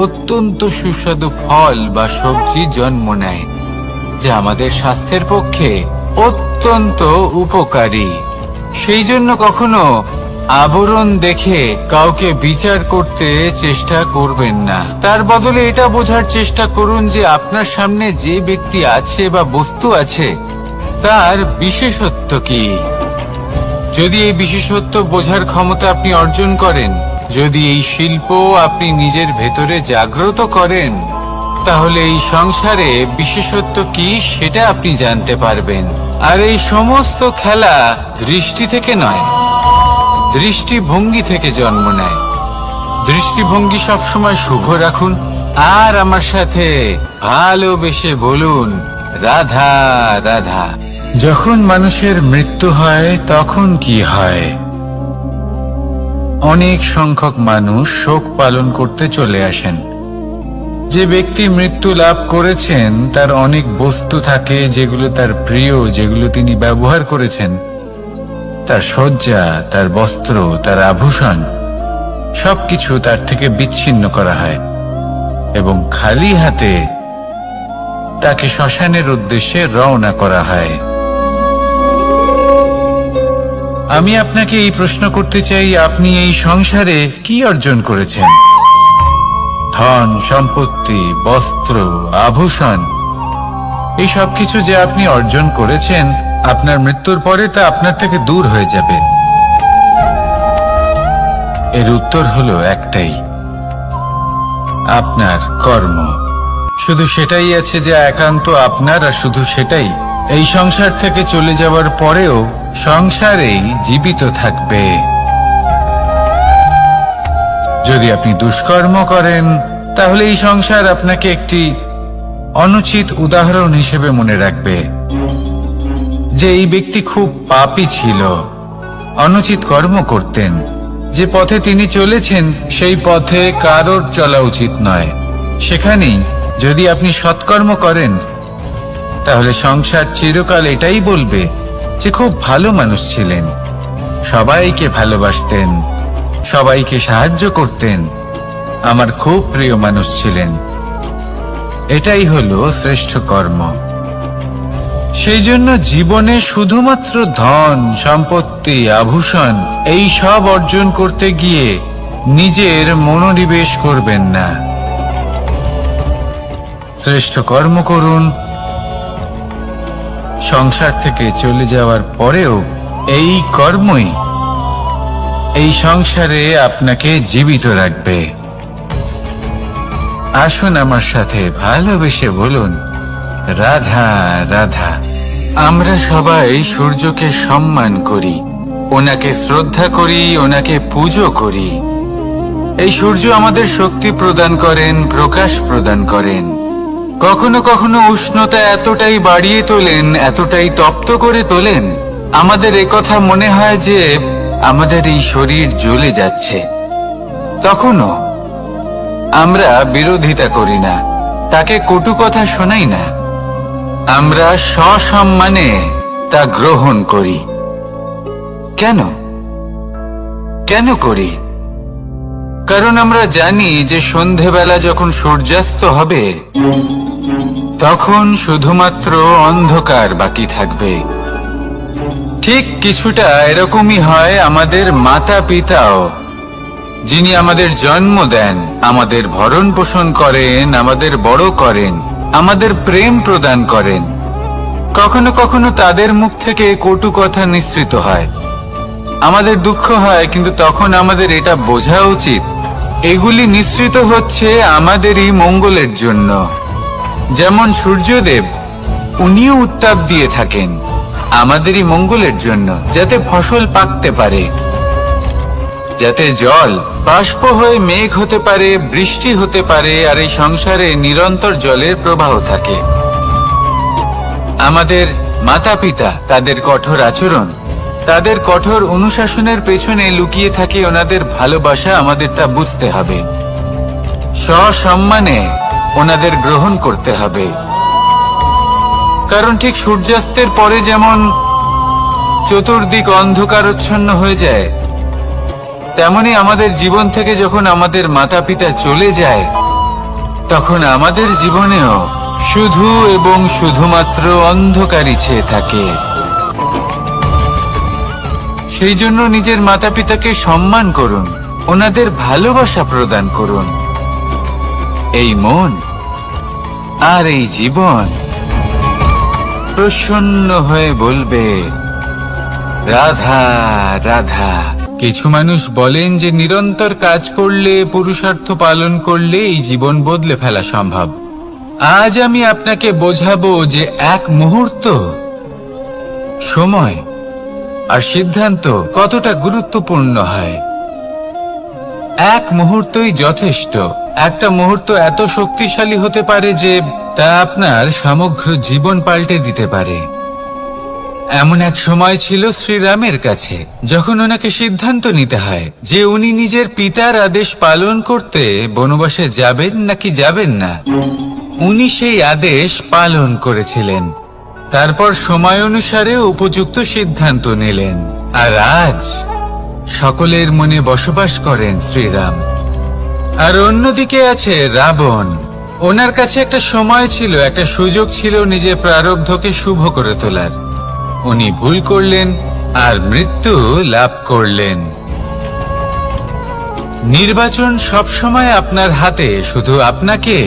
অত্যন্ত সুস্বাদু ফল বা সবজি জন্ম নেয়, যা আমাদের স্বাস্থ্যের পক্ষে অত্যন্ত উপকারী। সেই জন্য কখনো আবরণ দেখে কাউকে বিচার করতে চেষ্টা করবেন না। তার বদলে এটা বোঝার চেষ্টা করুন যে আপনার সামনে যে ব্যক্তি আছে বা বস্তু আছে, তার বিশেষত্ব কি। যদি এই বিশেষত্ব বোঝার ক্ষমতা আপনি অর্জন করেন, যদি এই শিল্প আপনি নিজের ভেতরে জাগ্রত করেন, তাহলে এই সংসারে বিশেষত্ব কি সেটা আপনি জানতে পারবেন। আর এই সমস্ত খেলা দৃষ্টি থেকে নয়, দৃষ্টিভঙ্গি থেকে জন্ম নেয়। দৃষ্টিভঙ্গি সবসময় শুভ রাখুন, আর আমার সাথে ভালোবেসে বলুন, রাধা রাধা। যখন মানুষের মৃত্যু হয় তখন কি হয়? অনেক সংখ্যক মানুষ শোক পালন করতে চলে আসেন। যে ব্যক্তি মৃত্যু লাভ করেছেন তার অনেক বস্তু থাকে যেগুলো তার প্রিয়, যেগুলো তিনি ব্যবহার করেছেন। তার শয্যা, তার বস্ত্র, তার আভূষণ সবকিছু তার থেকে বিচ্ছিন্ন করা হয় এবং খালি হাতে তাকে শ্মশানের উদ্দেশ্যে রওনা করা হয়। আমি আপনাকে এই প্রশ্ন করতে চাই, আপনি এই সংসারে কি অর্জন করেছেন? ধন সম্পত্তি, বস্ত্র, আভূষণ, এই সব কিছু যে আপনি অর্জন করেছেন, আপনার মৃত্যুর পরে তা আপনার থেকে দূর হয়ে যাবে। এর উত্তর হলো একটাই, আপনার কর্ম। শুধু সেটাই আছে যে একান্ত আপনার, আর শুধু সেটাই এই সংসার থেকে চলে যাওয়ার পরেও সংসারেই জীবিত থাকবে। যদি আপনি দুষ্কর্ম করেন, তাহলে এই সংসার আপনাকে একটি অনুচিত উদাহরণ হিসেবে মনে রাখবে যে এই ব্যক্তি খুব পাপী ছিল, অনুচিত কর্ম করতেন। যে পথে তিনি চলেছেন সেই পথে কারোর চলা উচিত নয়। সেখানেই যদি আপনি সৎকর্ম করেন, তাহলে সংসার চিরকাল এটাই বলবে যে খুব ভালো মানুষ ছিলেন, সবাইকে ভালোবাসতেন, সবাইকে সাহায্য করতেন, আমার খুব প্রিয় মানুষ ছিলেন। এটাই হলো শ্রেষ্ঠ কর্ম। সেই জন্য জীবনে শুধুমাত্র ধন সম্পত্তি, আভূষণ এই সব অর্জন করতে গিয়ে নিজের মনোনিবেশ করবেন না। শ্রেষ্ঠ কর্ম করুন। সংসার থেকে চলে যাওয়ার পরেও এই কর্মই এই সংসারে আপনাকে জীবিত রাখবে। আসুন আমার সাথে ভালোবেসে বলুন, রাধা রাধা। আমরা সবাই সূর্যকে সম্মান করি, ওনাকে শ্রদ্ধা করি, ওনাকে পুজো করি। এই সূর্য আমাদের শক্তি প্রদান করেন, প্রকাশ প্রদান করেন। কখনো কখনো উষ্ণতা এতটাই বাড়িয়ে তোলেন, এতটাই তপ্ত করে তোলেন, আমাদের একথা মনে হয় যে আমাদের এই শরীর জ্বলে যাচ্ছে। তখনও আমরা বিরোধিতা করি না, তাকে কটু কথা শোনাই না, আমরা সসম্মানে তা গ্রহণ করি। কেন? কেন করি? কারণ আমরা জানি যে সন্ধেবেলা যখন সূর্যাস্ত হবে তখন শুধুমাত্র অন্ধকার বাকি থাকবে। ঠিক কিছুটা এরকমই হয় আমাদের মাতা পিতাও, যিনি আমাদের জন্ম দেন, আমাদের ভরণ পোষণ করেন, আমাদের বড় করেন, আমাদের প্রেম প্রদান করেন। কখনো কখনো তাদের মুখ থেকে কটু কথা নিঃসৃত হয়, আমাদের দুঃখ হয়, কিন্তু তখন আমাদের এটা বোঝা উচিত এগুলি নিঃসৃত হচ্ছে আমাদেরই মঙ্গলের জন্য। যেমন সূর্যদেব, উনিও উত্তাপ দিয়ে থাকেন আমাদেরই মঙ্গলের জন্য, যাতে ফসল পাকতে পারে, যাতে জল বাষ্প হয়ে মেঘ হতে পারে, বৃষ্টি হতে পারে, আর এই সংসারে নিরন্তর জলের প্রবাহ থাকে। আমাদের মাতা পিতা, তাদের কঠোর আচরণ, তাদের কঠোর অনুশাসনের পেছনে লুকিয়ে থাকে ওনাদের ভালোবাসা। আমাদের তা বুঝতে হবে, সসম্মানে ওনাদের গ্রহণ করতে হবে। কারণ ঠিক সূর্যাস্তের পরে যেমন চতুর্দিক অন্ধকারচ্ছন্ন হয়ে যায়, তেমনি আমাদের জীবন থেকে যখন আমাদের মাতা পিতা চলে যায় তখন আমাদের জীবনেও শুধু এবং শুধুমাত্র অন্ধকারই ছেয়ে থাকে। সেই জন্য নিজের মাতা পিতাকে সম্মান করুন, ওনাদের ভালোবাসা প্রদান করুন। এই মন আর এই জীবন প্রসন্ন হয়ে বলবে, রাধা রাধা। কিছু মানুষ বলেন যে নিরন্তর কাজ করলে, পুরুষার্থ পালন করলে এই জীবন বদলে ফেলা সম্ভব। আজ আমি আপনাকে বোঝাবো যে এক মুহূর্ত, সময় আর সিদ্ধান্ত কতটা গুরুত্বপূর্ণ হয়। এক মুহূর্তই যথেষ্ট। একটা মুহূর্ত এত শক্তিশালী হতে পারে যে তা আপনার সমগ্র জীবন পাল্টে দিতে পারে। এমন এক সময় ছিল শ্রীরামের কাছে, যখন ওনাকে সিদ্ধান্ত নিতে হয় যে উনি নিজের পিতার আদেশ পালন করতে বনবাসে যাবেন নাকি যাবেন না। উনি সেই আদেশ পালন করেছিলেন, তারপর সময় অনুসারে উপযুক্ত সিদ্ধান্ত নিলেন। আর আজ সকলের মনে বসবাস করেন শ্রীরাম। আর অন্যদিকে আছে রাবণ। ওনার কাছে একটা সময় ছিল, একটা সুযোগ ছিল নিজের প্রারব্ধকে শুভ করে তোলার। উনি ভুল করলেন আর মৃত্যু লাভ করলেন। নির্বাচন সবসময় আপনার হাতে, শুধু আপনাকে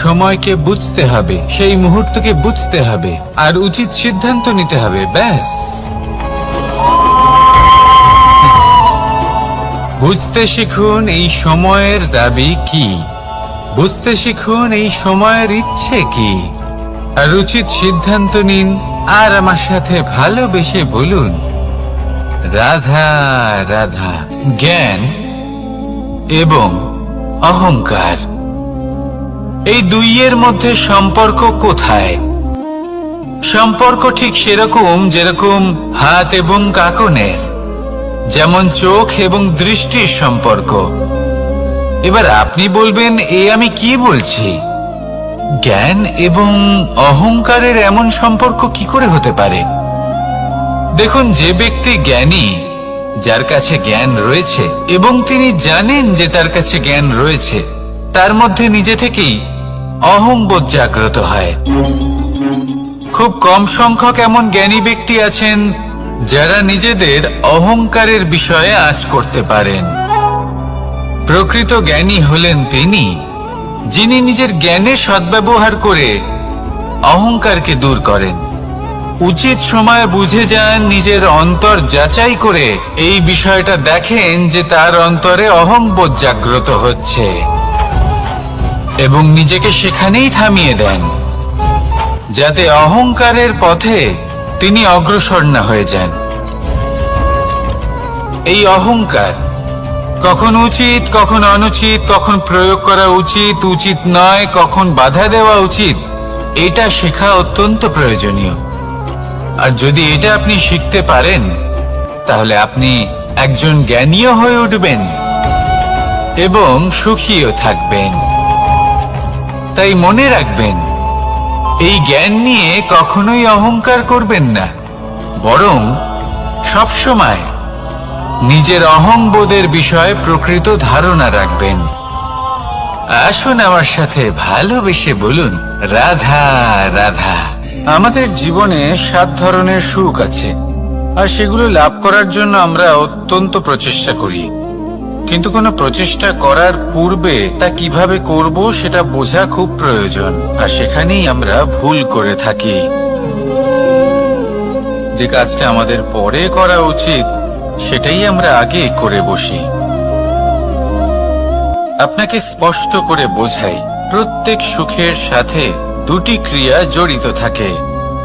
সময়কে বুঝতে হবে, সেই মুহূর্তকে বুঝতে হবে আর উচিত সিদ্ধান্ত নিতে হবে, ব্যাস। বুঝতে শিখুন এই সময়ের দাবি কি, বুঝতে শিখুন এই সময়ের ইচ্ছে কি, আর উচিত সিদ্ধান্ত নিন। আর আমার সাথে ভালোবেসে বলুন, রাধা রাধা। জ্ঞান এবং অহংকার, এই দুইয়ের মধ্যে সম্পর্ক কোথায়? সম্পর্ক ঠিক সেরকম যেরকম হাত এবং কাঁকনের, যেমন চোখ এবং দৃষ্টির সম্পর্ক। এবার আপনি বলবেন, এ আমি কি বলছি? জ্ঞান এবং অহংকারের এমন সম্পর্ক কি করে হতে পারে? দেখুন, যে ব্যক্তি জ্ঞানী, যার কাছে জ্ঞান রয়েছে এবং তিনি জানেন যে তার কাছে জ্ঞান রয়েছে, তার মধ্যে নিজে থেকেই অহংবোধ জাগ্রত হয়। খুব কম সংখ্যক এমন জ্ঞানী ব্যক্তি আছেন যারা নিজেদের অহংকারের বিষয়ে আঁচ করতে পারেন। প্রকৃত জ্ঞানী হলেন তিনি, যিনি নিজের জ্ঞানের সদ্ব্যবহার করে অহংকারকে দূর করেন। উচিত সময় বুঝে যান, নিজের অন্তর যাচাই করে এই বিষয়টা দেখেন যে তার অন্তরে অহংবোধ জাগ্রত হচ্ছে এবং নিজেকে সেখানেই থামিয়ে দেন, যাতে অহংকারের পথে তিনি অগ্রসর না হয়ে যান। এই অহংকার কখন উচিত, কখন অনুচিত, কখন প্রয়োগ করা উচিত, উচিত নয়, কখন বাধা দেওয়া উচিত, এটা শেখা অত্যন্ত প্রয়োজনীয়। আর যদি এটা আপনি শিখতে পারেন, তাহলে আপনি একজন জ্ঞানীও হয়ে উঠবেন এবং সুখীও থাকবেন। তাই মনে রাখবেন, এই জ্ঞান নিয়ে কখনোই অহংকার করবেন না, বরং সবসময় নিজের অহংবোধের বিষয়ে প্রকৃত ধারণা রাখবেন। আসুন আমার সাথে ভালোবেসে বলুন, রাধা রাধা। আমাদের জীবনে 7 ধরনের সুখ আছে, আর সেগুলো লাভ করার জন্য আমরা অত্যন্ত প্রচেষ্টা করি। কিন্তু কোনো প্রচেষ্টা করার পূর্বে তা কিভাবে করব সেটা বোঝা খুব প্রয়োজন, আর সেখানেই আমরা ভুল করে থাকি। যে কাজটা আমাদের পরে করা উচিত সেটাই আমরা আগে করে বসি। আপনাকে স্পষ্ট করে বোঝাই, প্রত্যেক সুখের সাথে 2টি ক্রিয়া জড়িত থাকে।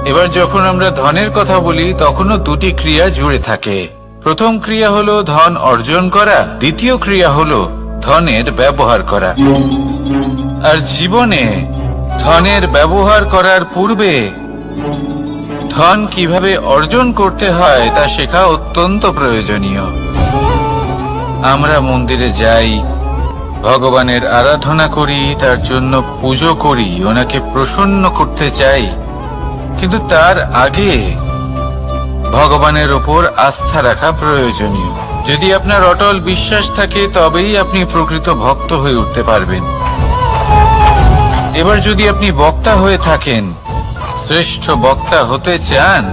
এবার যখন আমরা ধনের কথা বলি তখনও 2টি ক্রিয়া জুড়ে থাকে। প্রথম ক্রিয়া হলো ধন অর্জন করা, দ্বিতীয় ক্রিয়া হলো ধনের ব্যবহার করা। আর জীবনে ধনের ব্যবহার করার পূর্বে ধন কিভাবে অর্জন করতে হয় তা শেখা অত্যন্ত প্রয়োজনীয়। আমরা মন্দিরে যাই, ভগবানের আরাধনা করি, তার জন্য পুজো করি, ওনাকে প্রসন্ন করতে চাই, কিন্তু তার আগে ভগবানের ওপর আস্থা রাখা প্রয়োজনীয়। যদি আপনার অটল বিশ্বাস থাকে তবেই আপনি প্রকৃত ভক্ত হয়ে উঠতে পারবেন। এবার যদি আপনি বক্তা হয়ে থাকেন, শ্রেষ্ঠ বক্তা হতে চান,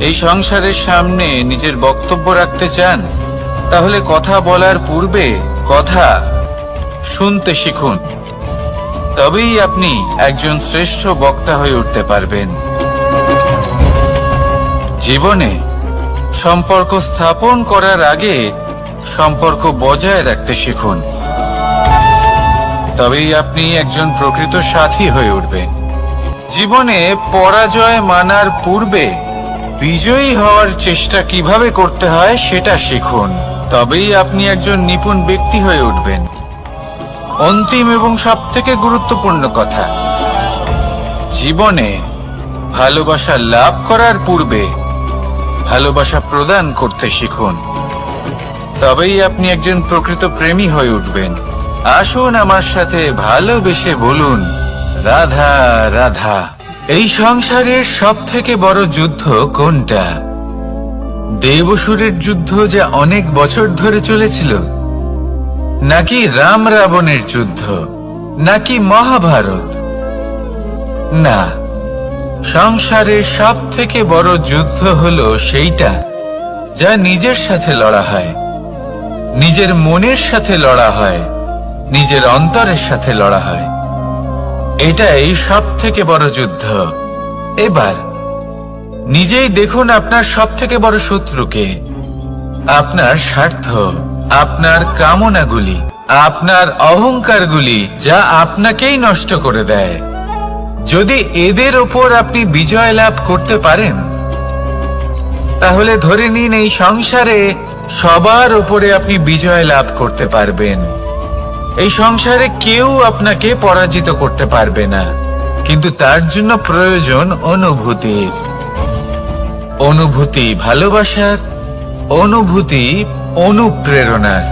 এই সংসারের সামনে নিজের বক্তব্য রাখতে চান, তাহলে কথা বলার পূর্বে কথা শুনতে শিখুন। তবেই আপনি একজন শ্রেষ্ঠ বক্তা হয়ে উঠতে পারবেন। জীবনে সম্পর্ক স্থাপন করার আগে সম্পর্ক বজায় রাখতে শিখুন, তবেই আপনি একজন প্রকৃত সাথী হয়ে উঠবেন। জীবনে পরাজয় মানার পূর্বে বিজয়ী হওয়ার চেষ্টা কিভাবে করতে হয় সেটা শিখুন, তবেই আপনি একজন নিপুণ ব্যক্তি হয়ে উঠবেন। অন্তিম এবং সবথেকে গুরুত্বপূর্ণ কথা, জীবনে ভালোবাসা লাভ করার পূর্বে ভালোবাসা প্রদান করতে শিখুন, তবেই আপনি একজন প্রকৃত প্রেমী হয়ে উঠবেন। আসুন আমার সাথে ভালোবেসে বলুন, রাধা রাধা। এই সংসারের সবথেকে বড় যুদ্ধ কোনটা? দেব-অসুরের যুদ্ধ যা অনেক বছর ধরে চলেছিল, নাকি রাম রাবণের যুদ্ধ, নাকি মহাভারত? না, সংসারের সবথেকে বড় যুদ্ধ হলো সেইটা যা নিজের সাথে লড়া হয়, নিজের মনের সাথে লড়া হয়, নিজের অন্তরের সাথে লড়া হয়। এটাই সবথেকে বড় যুদ্ধ। এবার নিজেই দেখুন আপনার সবথেকে বড় শত্রুকে। আপনার স্বার্থ, আপনার কামনাগুলি, আপনার অহংকারগুলি, যা আপনাকেই নষ্ট করে দেয়। যদি এদের ওপর আপনি বিজয় লাভ করতে পারেন, তাহলে ধরে নিন এই সংসারে সবার উপরে আপনি বিজয় লাভ করতে পারবেন। এই সংসারে কেউ আপনাকে পরাজিত করতে পারবে না, কিন্তু তার জন্য প্রয়োজন অনুভূতির। অনুভূতি ভালোবাসার, অনুভূতি অনুপ্রেরণার।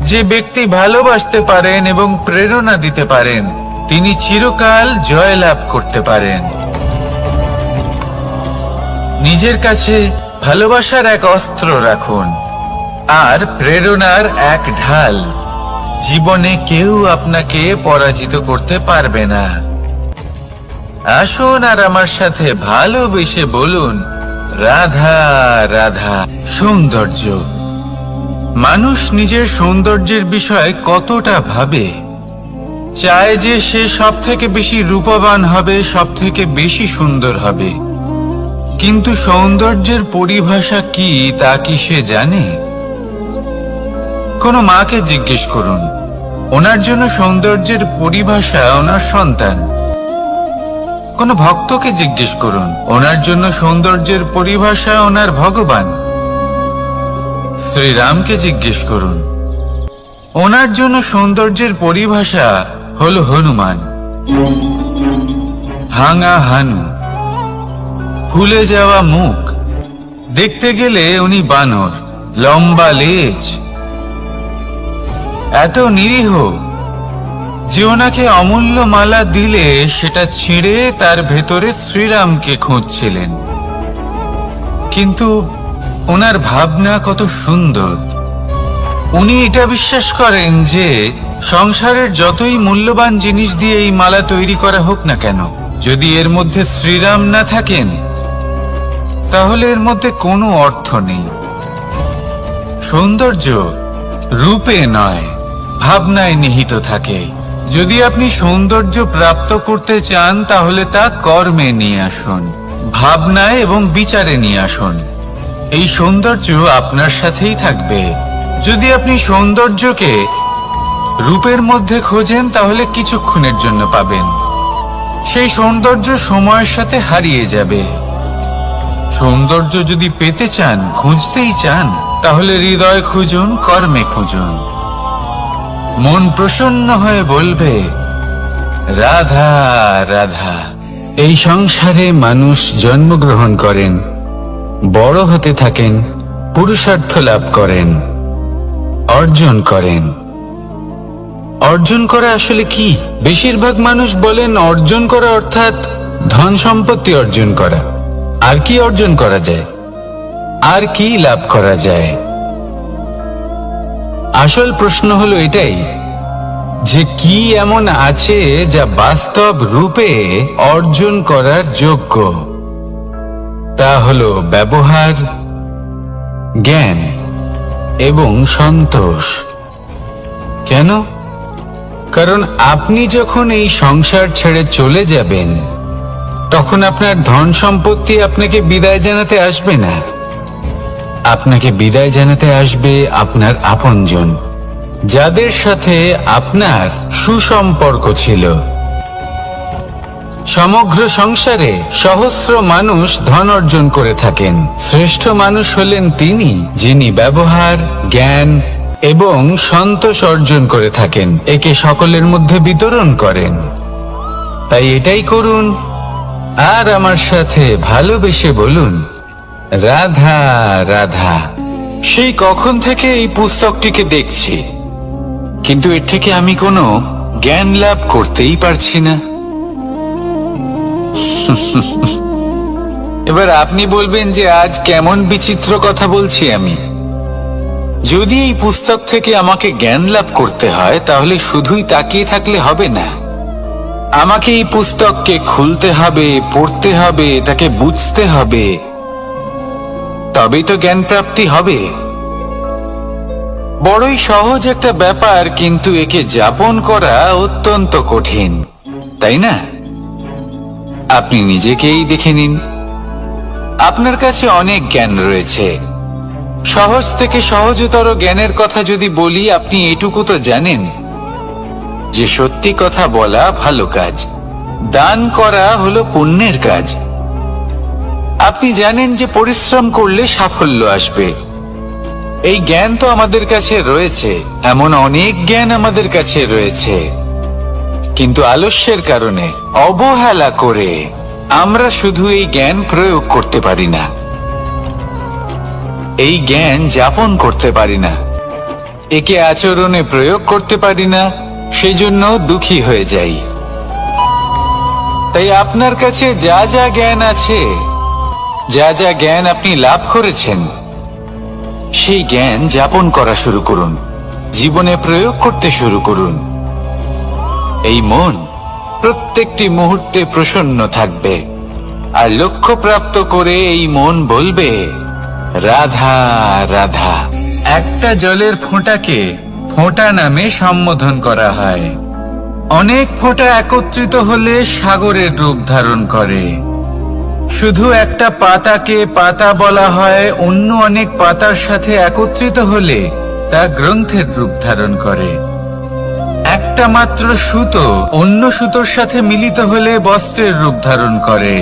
যে ব্যক্তি ভালোবাসতে পারেন এবং প্রেরণা দিতে পারেন, তিনি চিরকাল জয় লাভ করতে পারেন। নিজের কাছে ভালোবাসার এক অস্ত্র রাখুন আর প্রেরণার এক ঢাল। জীবনে কেউ আপনাকে পরাজিত করতে পারবে না। আসুন আর আমার সাথে ভালোবেসে বলুন, রাধা রাধা। সৌন্দর্য। মানুষ নিজের সৌন্দর্যের বিষয়ে কতটা ভাবে, চায় যে সে সব থেকে বেশি রূপবান হবে, সব থেকে বেশি সুন্দর হবে। কিন্তু সৌন্দর্যের পরিভাষা কি তা কি সে জানে? কোনো মাকে জিজ্ঞেস করুন, ওনার জন্য সৌন্দর্যের পরিভাষা ওনার সন্তান। কোনো ভক্তকে জিজ্ঞেস করুন, ওনার জন্য সৌন্দর্যের পরিভাষা ওনার ভগবান। শ্রীরামকে জিজ্ঞেস করুন, ওনার জন্য সৌন্দর্যের পরিভাষা হলো হনুমান। ভাঙা হানু, ফুলে যাওয়া মুখ, দেখতে গেলে উনি বানর, লম্বা লেজ, এত নিরীহ যে ওনাকে অমূল্য মালা দিলে সেটা ছিঁড়ে তার ভেতরে শ্রীরামকে খুঁজছিলেন। কিন্তু ওনার ভাবনা কত সুন্দর। উনি এটা বিশ্বাস করেন যে সংসারের যতই মূল্যবান জিনিস দিয়ে এই মালা তৈরি করা হোক না কেন, যদি এর মধ্যে শ্রীরাম না থাকেন তাহলে এর মধ্যে কোনো অর্থ নেই। সৌন্দর্য রূপে নয়, ভাবনায় নিহিত থাকে। যদি আপনি সৌন্দর্য প্রাপ্ত করতে চান তাহলে তা কর্মে নিয়ে আসুন, ভাবনায় এবং বিচারে নিয়ে আসুন। এই সৌন্দর্য আপনার সাথেই থাকবে। যদি আপনি সৌন্দর্যকে রূপের মধ্যে খোঁজেন তাহলে কিছুক্ষণের জন্য পাবেন, সেই সৌন্দর্য সময়ের সাথে হারিয়ে যাবে। সৌন্দর্য যদি পেতে চান, খুঁজতেই চান, তাহলে হৃদয় খুঁজুন, কর্মে খুঁজুন। মন প্রসন্ন হয়ে বলবে রাধা রাধা। এই সংসারে মানুষ জন্মগ্রহণ করেন, বড় হতে থাকেন, পুরুষার্থ লাভ করেন, অর্জন করেন। অর্জন করা আসলে কি? বেশিরভাগ মানুষ বলেন অর্জন করা অর্থাৎ ধন সম্পত্তি অর্জন করা। আর কি অর্জন করা যায়? আর কি লাভ করা যায়? আসল প্রশ্ন হলো এটাই যে কি এমন আছে যা বাস্তব রূপে অর্জন করার যোগ্য। তা হলো ব্যবহার, জ্ঞান এবং সন্তোষ। কেন? কারণ আপনি যখন এই সংসার ছেড়ে চলে যাবেন তখন আপনার ধন সম্পত্তি আপনাকে বিদায় জানাতে আসবে না। আপনাকে বিদায় জানাতে আসবে আপনার আপনজন, যাদের সাথে আপনার সুসম্পর্ক ছিল। সমগ্র সংসারে সহস্র মানুষ ধন অর্জন করে থাকেন। শ্রেষ্ঠ মানুষ হলেন তিনি যিনি ব্যবহার, জ্ঞান এবং সন্তোষ অর্জন করে থাকেন, একে সকলের মধ্যে বিতরণ করেন। তাই এটাই করুন আর আমার সাথে ভালোবেসে বলুন রাধা রাধা। সেই কখন থেকে এই পুস্তকটিকে দেখছি, কিন্তু এর থেকে আমি কোনো জ্ঞান লাভ করতেই পারছি না। এবার আপনি বলবেন যে আজ কেমন বিচিত্র কথা বলছি আমি। যদি এই পুস্তক থেকে আমাকে জ্ঞান লাভ করতে হয় তাহলে শুধুই তাকিয়ে থাকলে হবে না। আমাকে এই পুস্তককে খুলতে হবে, পড়তে হবে, তাকে বুঝতে হবে, তবেই তো জ্ঞান প্রাপ্তি হবে। বড়ই সহজ একটা ব্যাপার, কিন্তু একে যাপন করা অত্যন্ত কঠিন, তাই না? আপনি নিজেকেই দেখে নিন। আপনার কাছে অনেক জ্ঞান রয়েছে। সহজ থেকে সহজতর জ্ঞানের কথা যদি বলি, আপনি এটুকু তো জানেন যে সত্যি কথা বলা ভালো কাজ, দান করা হলো পুণ্যের কাজ। আপনি জানেন যে পরিশ্রম করলে সাফল্য আসবে। এই জ্ঞান তো আমাদের কাছে রয়েছে, এমন অনেক জ্ঞান আমাদের কাছে রয়েছে, কিন্তু আলস্যের কারণে, অবহেলা করে আমরা শুধু এই জ্ঞান প্রয়োগ করতে পারি না, এই জ্ঞান যাপন করতে পারি না, একে আচরণে প্রয়োগ করতে পারি না, সেজন্য দুঃখী হয়ে যাই। তাই আপনার কাছে যা যা জ্ঞান আছে, যা যা জ্ঞান আপনি লাভ করেছেন, সেই জ্ঞান যাপন করা শুরু করুন, জীবনে প্রয়োগ করতে শুরু করুন। এই মন প্রত্যেকটি মুহূর্তে প্রসন্ন থাকবে, আর লক্ষ্য প্রাপ্ত করে এই মন বলবে রাধা রাধা। একটা জলের ফোঁটাকে ফোঁটা নামে সম্বোধন করা হয়। অনেক ফোঁটা একত্রিত হলে সাগরের রূপ ধারণ করে। শুধু একটা পাতাকে পাতা বলা হয়, অন্য অনেক পাতার সাথে একত্রিত হলে তা গ্রন্থের রূপ ধারণ করে। একটা মাত্র সুতো অন্য সুতোর সাথে মিলিত হলে বস্ত্রের রূপ ধারণ করে।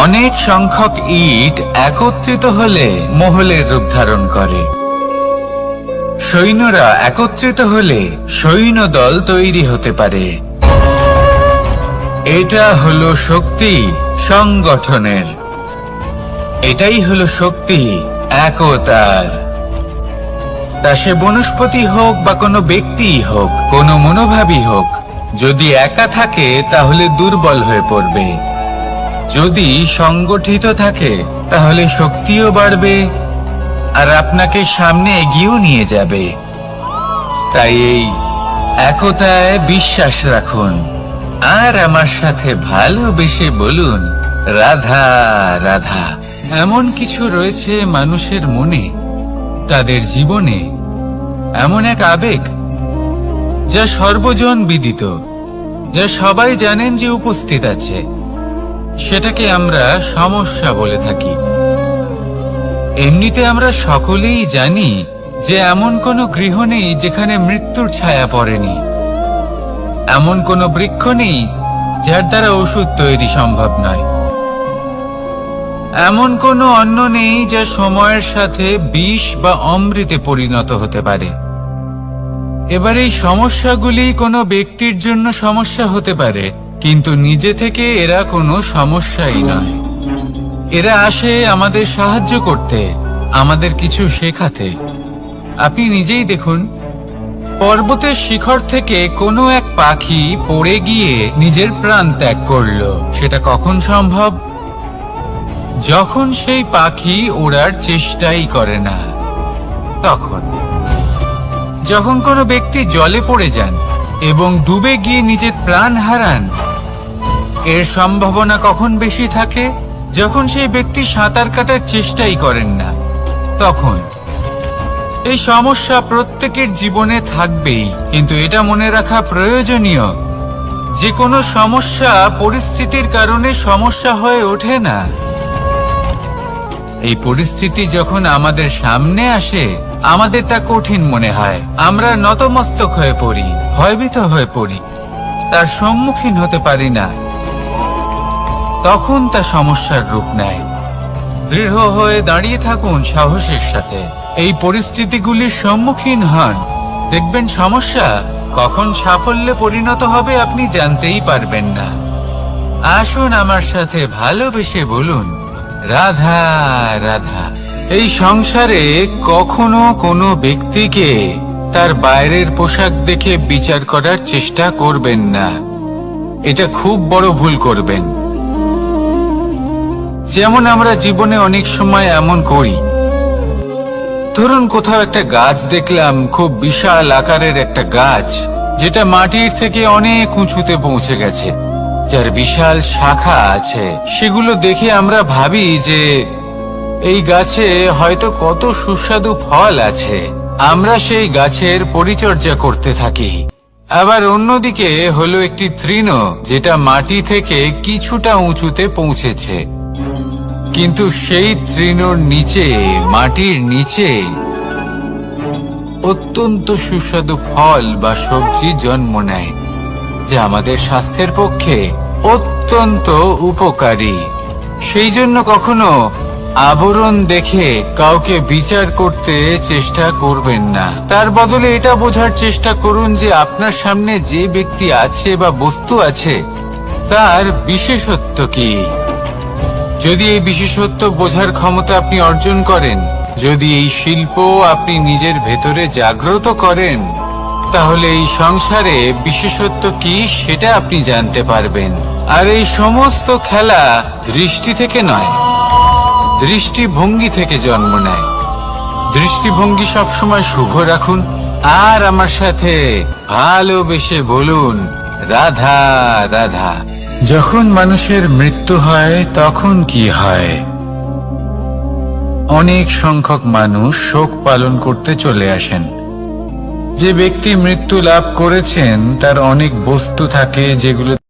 অনেক সংখ্যক ইট একত্রিত হলে মহলের রূপ ধারণ করে। সৈন্যরা একত্রিত হলে সৈন্যদল তৈরি হতে পারে। এটা হলো শক্তি সংগঠনের, এটাই হলো শক্তি একতার। তা সে বনস্পতি হোক বা কোনো ব্যক্তিই হোক, কোনো মনোভাবই হোক, যদি একা থাকে তাহলে দুর্বল হয়ে পড়বে। যদি সংগঠিত থাকে তাহলে শক্তিও বাড়বে আর আপনাকে সামনে এগিয়েও নিয়ে যাবে। তাই এই একতায় বিশ্বাস রাখুন আর আমার সাথে ভালোবেসে বলুন রাধা রাধা। এমন কিছু রয়েছে মানুষের মনে, তাদের জীবনে এমন এক আবেগ যা সর্বজন বিদিত, যা সবাই জানেন যে উপস্থিত আছে। সেটাকে আমরা সমস্যা বলে থাকি। এমনিতে আমরা সকলেই জানি যে এমন কোনো গৃহ নেই যেখানে মৃত্যুর ছায়া পড়েনি, এমন কোনো বৃক্ষ নেই যার দ্বারা ওষুধ তৈরি সম্ভব নয়, এমন কোনো অন্ন নেই যা সময়ের সাথে বিষ বা অমৃতে পরিণত হতে পারে। এবার এই সমস্যাগুলি কোনো ব্যক্তির জন্য সমস্যা হতে পারে, কিন্তু নিজে থেকে এরা কোনো সমস্যাই নয়। এরা আসে আমাদের সাহায্য করতে, আমাদের কিছু শেখাতে। আপনি নিজেই দেখুন, পর্বতের শিখর থেকে কোনো এক পাখি পড়ে গিয়ে নিজের প্রাণ ত্যাগ করলো। সেটা কখন সম্ভব? যখন সেই পাখি ওড়ার চেষ্টাই করে না। তখন যখন কোনো ব্যক্তি জলে পড়ে যান এবং ডুবে গিয়ে নিজের প্রাণ হারান, এর সম্ভাবনা কখন বেশি থাকে? যখন সেই ব্যক্তি সাঁতার কাটার চেষ্টাই করেন না। তখন এই সমস্যা প্রত্যেকের জীবনে থাকবেই, কিন্তু এটা মনে রাখা প্রয়োজনীয় যে কোনো সমস্যা পরিস্থিতির কারণে সমস্যা হয়ে ওঠে না। এই পরিস্থিতি যখন আমাদের সামনে আসে, আমাদের তা কঠিন মনে হয়। আমরা নতমস্তক হয়ে পড়ি, ভয়ভীত হয়ে পড়ি, তার সম্মুখীন হতে পারি না। তখন তা সমস্যার রূপ নেয়। দৃঢ় হয়ে দাঁড়িয়ে থাকুন সাহসের সাথে, এই পরিস্থিতিগুলির সম্মুখীন হন। দেখবেন সমস্যা কখন সাফল্যে পরিণত হবে আপনি জানতেই পারবেন না। আসুন আমার সাথে ভালোবেসে বলুন রাধা রাধা। এই সংসারে কখনো কোনো ব্যক্তিকে তার বাইরের পোশাক দেখে বিচার করার চেষ্টা করবেন না। এটা খুব বড় ভুল করবেন। যেমন আমরা জীবনে অনেক সময় এমন করি। ধরুন কোথাও একটা গাছ দেখলাম, খুব বিশাল আকারের একটা গাছ, যেটা মাটির থেকে অনেক উঁচুতে পৌঁছে গেছে, যার বিশাল শাখা আছে। সেগুলো দেখে আমরা ভাবি যে এই গাছে হয়তো কত সুস্বাদু ফল আছে। আমরা সেই গাছের পরিচর্যা করতে থাকি। আবার অন্যদিকে হলো একটি তৃণ, যেটা মাটি থেকে কিছুটা উঁচুতে পৌঁছেছে, কিন্তু সেই তৃণর নিচে, মাটির নিচে অত্যন্ত সুস্বাদু ফল বা সবজি জন্ম নেয়, যা আমাদের স্বাস্থ্যের পক্ষে অত্যন্ত উপকারী। সেই জন্য কখনো আবরণ দেখে কাউকে বিচার করতে চেষ্টা করবেন না। তার বদলে এটা বোঝার চেষ্টা করুন যে আপনার সামনে যে ব্যক্তি আছে বা বস্তু আছে, তার বিশেষত্ব কি। যদি এই বিশেষত্ব বোঝার ক্ষমতা আপনি অর্জন করেন, যদি এই শিল্প আপনি নিজের ভেতরে জাগ্রত করেন, তাহলে এই সংসারে বিশেষত্ব কি সেটা আপনি জানতে পারবেন। আর এই সমস্ত খেলা দৃষ্টি থেকে নয়, দৃষ্টিভঙ্গি থেকে জন্ম নেয়। দৃষ্টিভঙ্গি সবসময় শুভ রাখুন আর আমার সাথে ভালোবেসে বলুন রাধা রাধা। যখন মানুষের মৃত্যু হয় তখন কি হয়? অনেক সংখ্যক মানুষ শোক পালন করতে চলে আসেন। যে ব্যক্তি মৃত্যু লাভ করেছেন তার অনেক বস্তু থাকে যেগুলো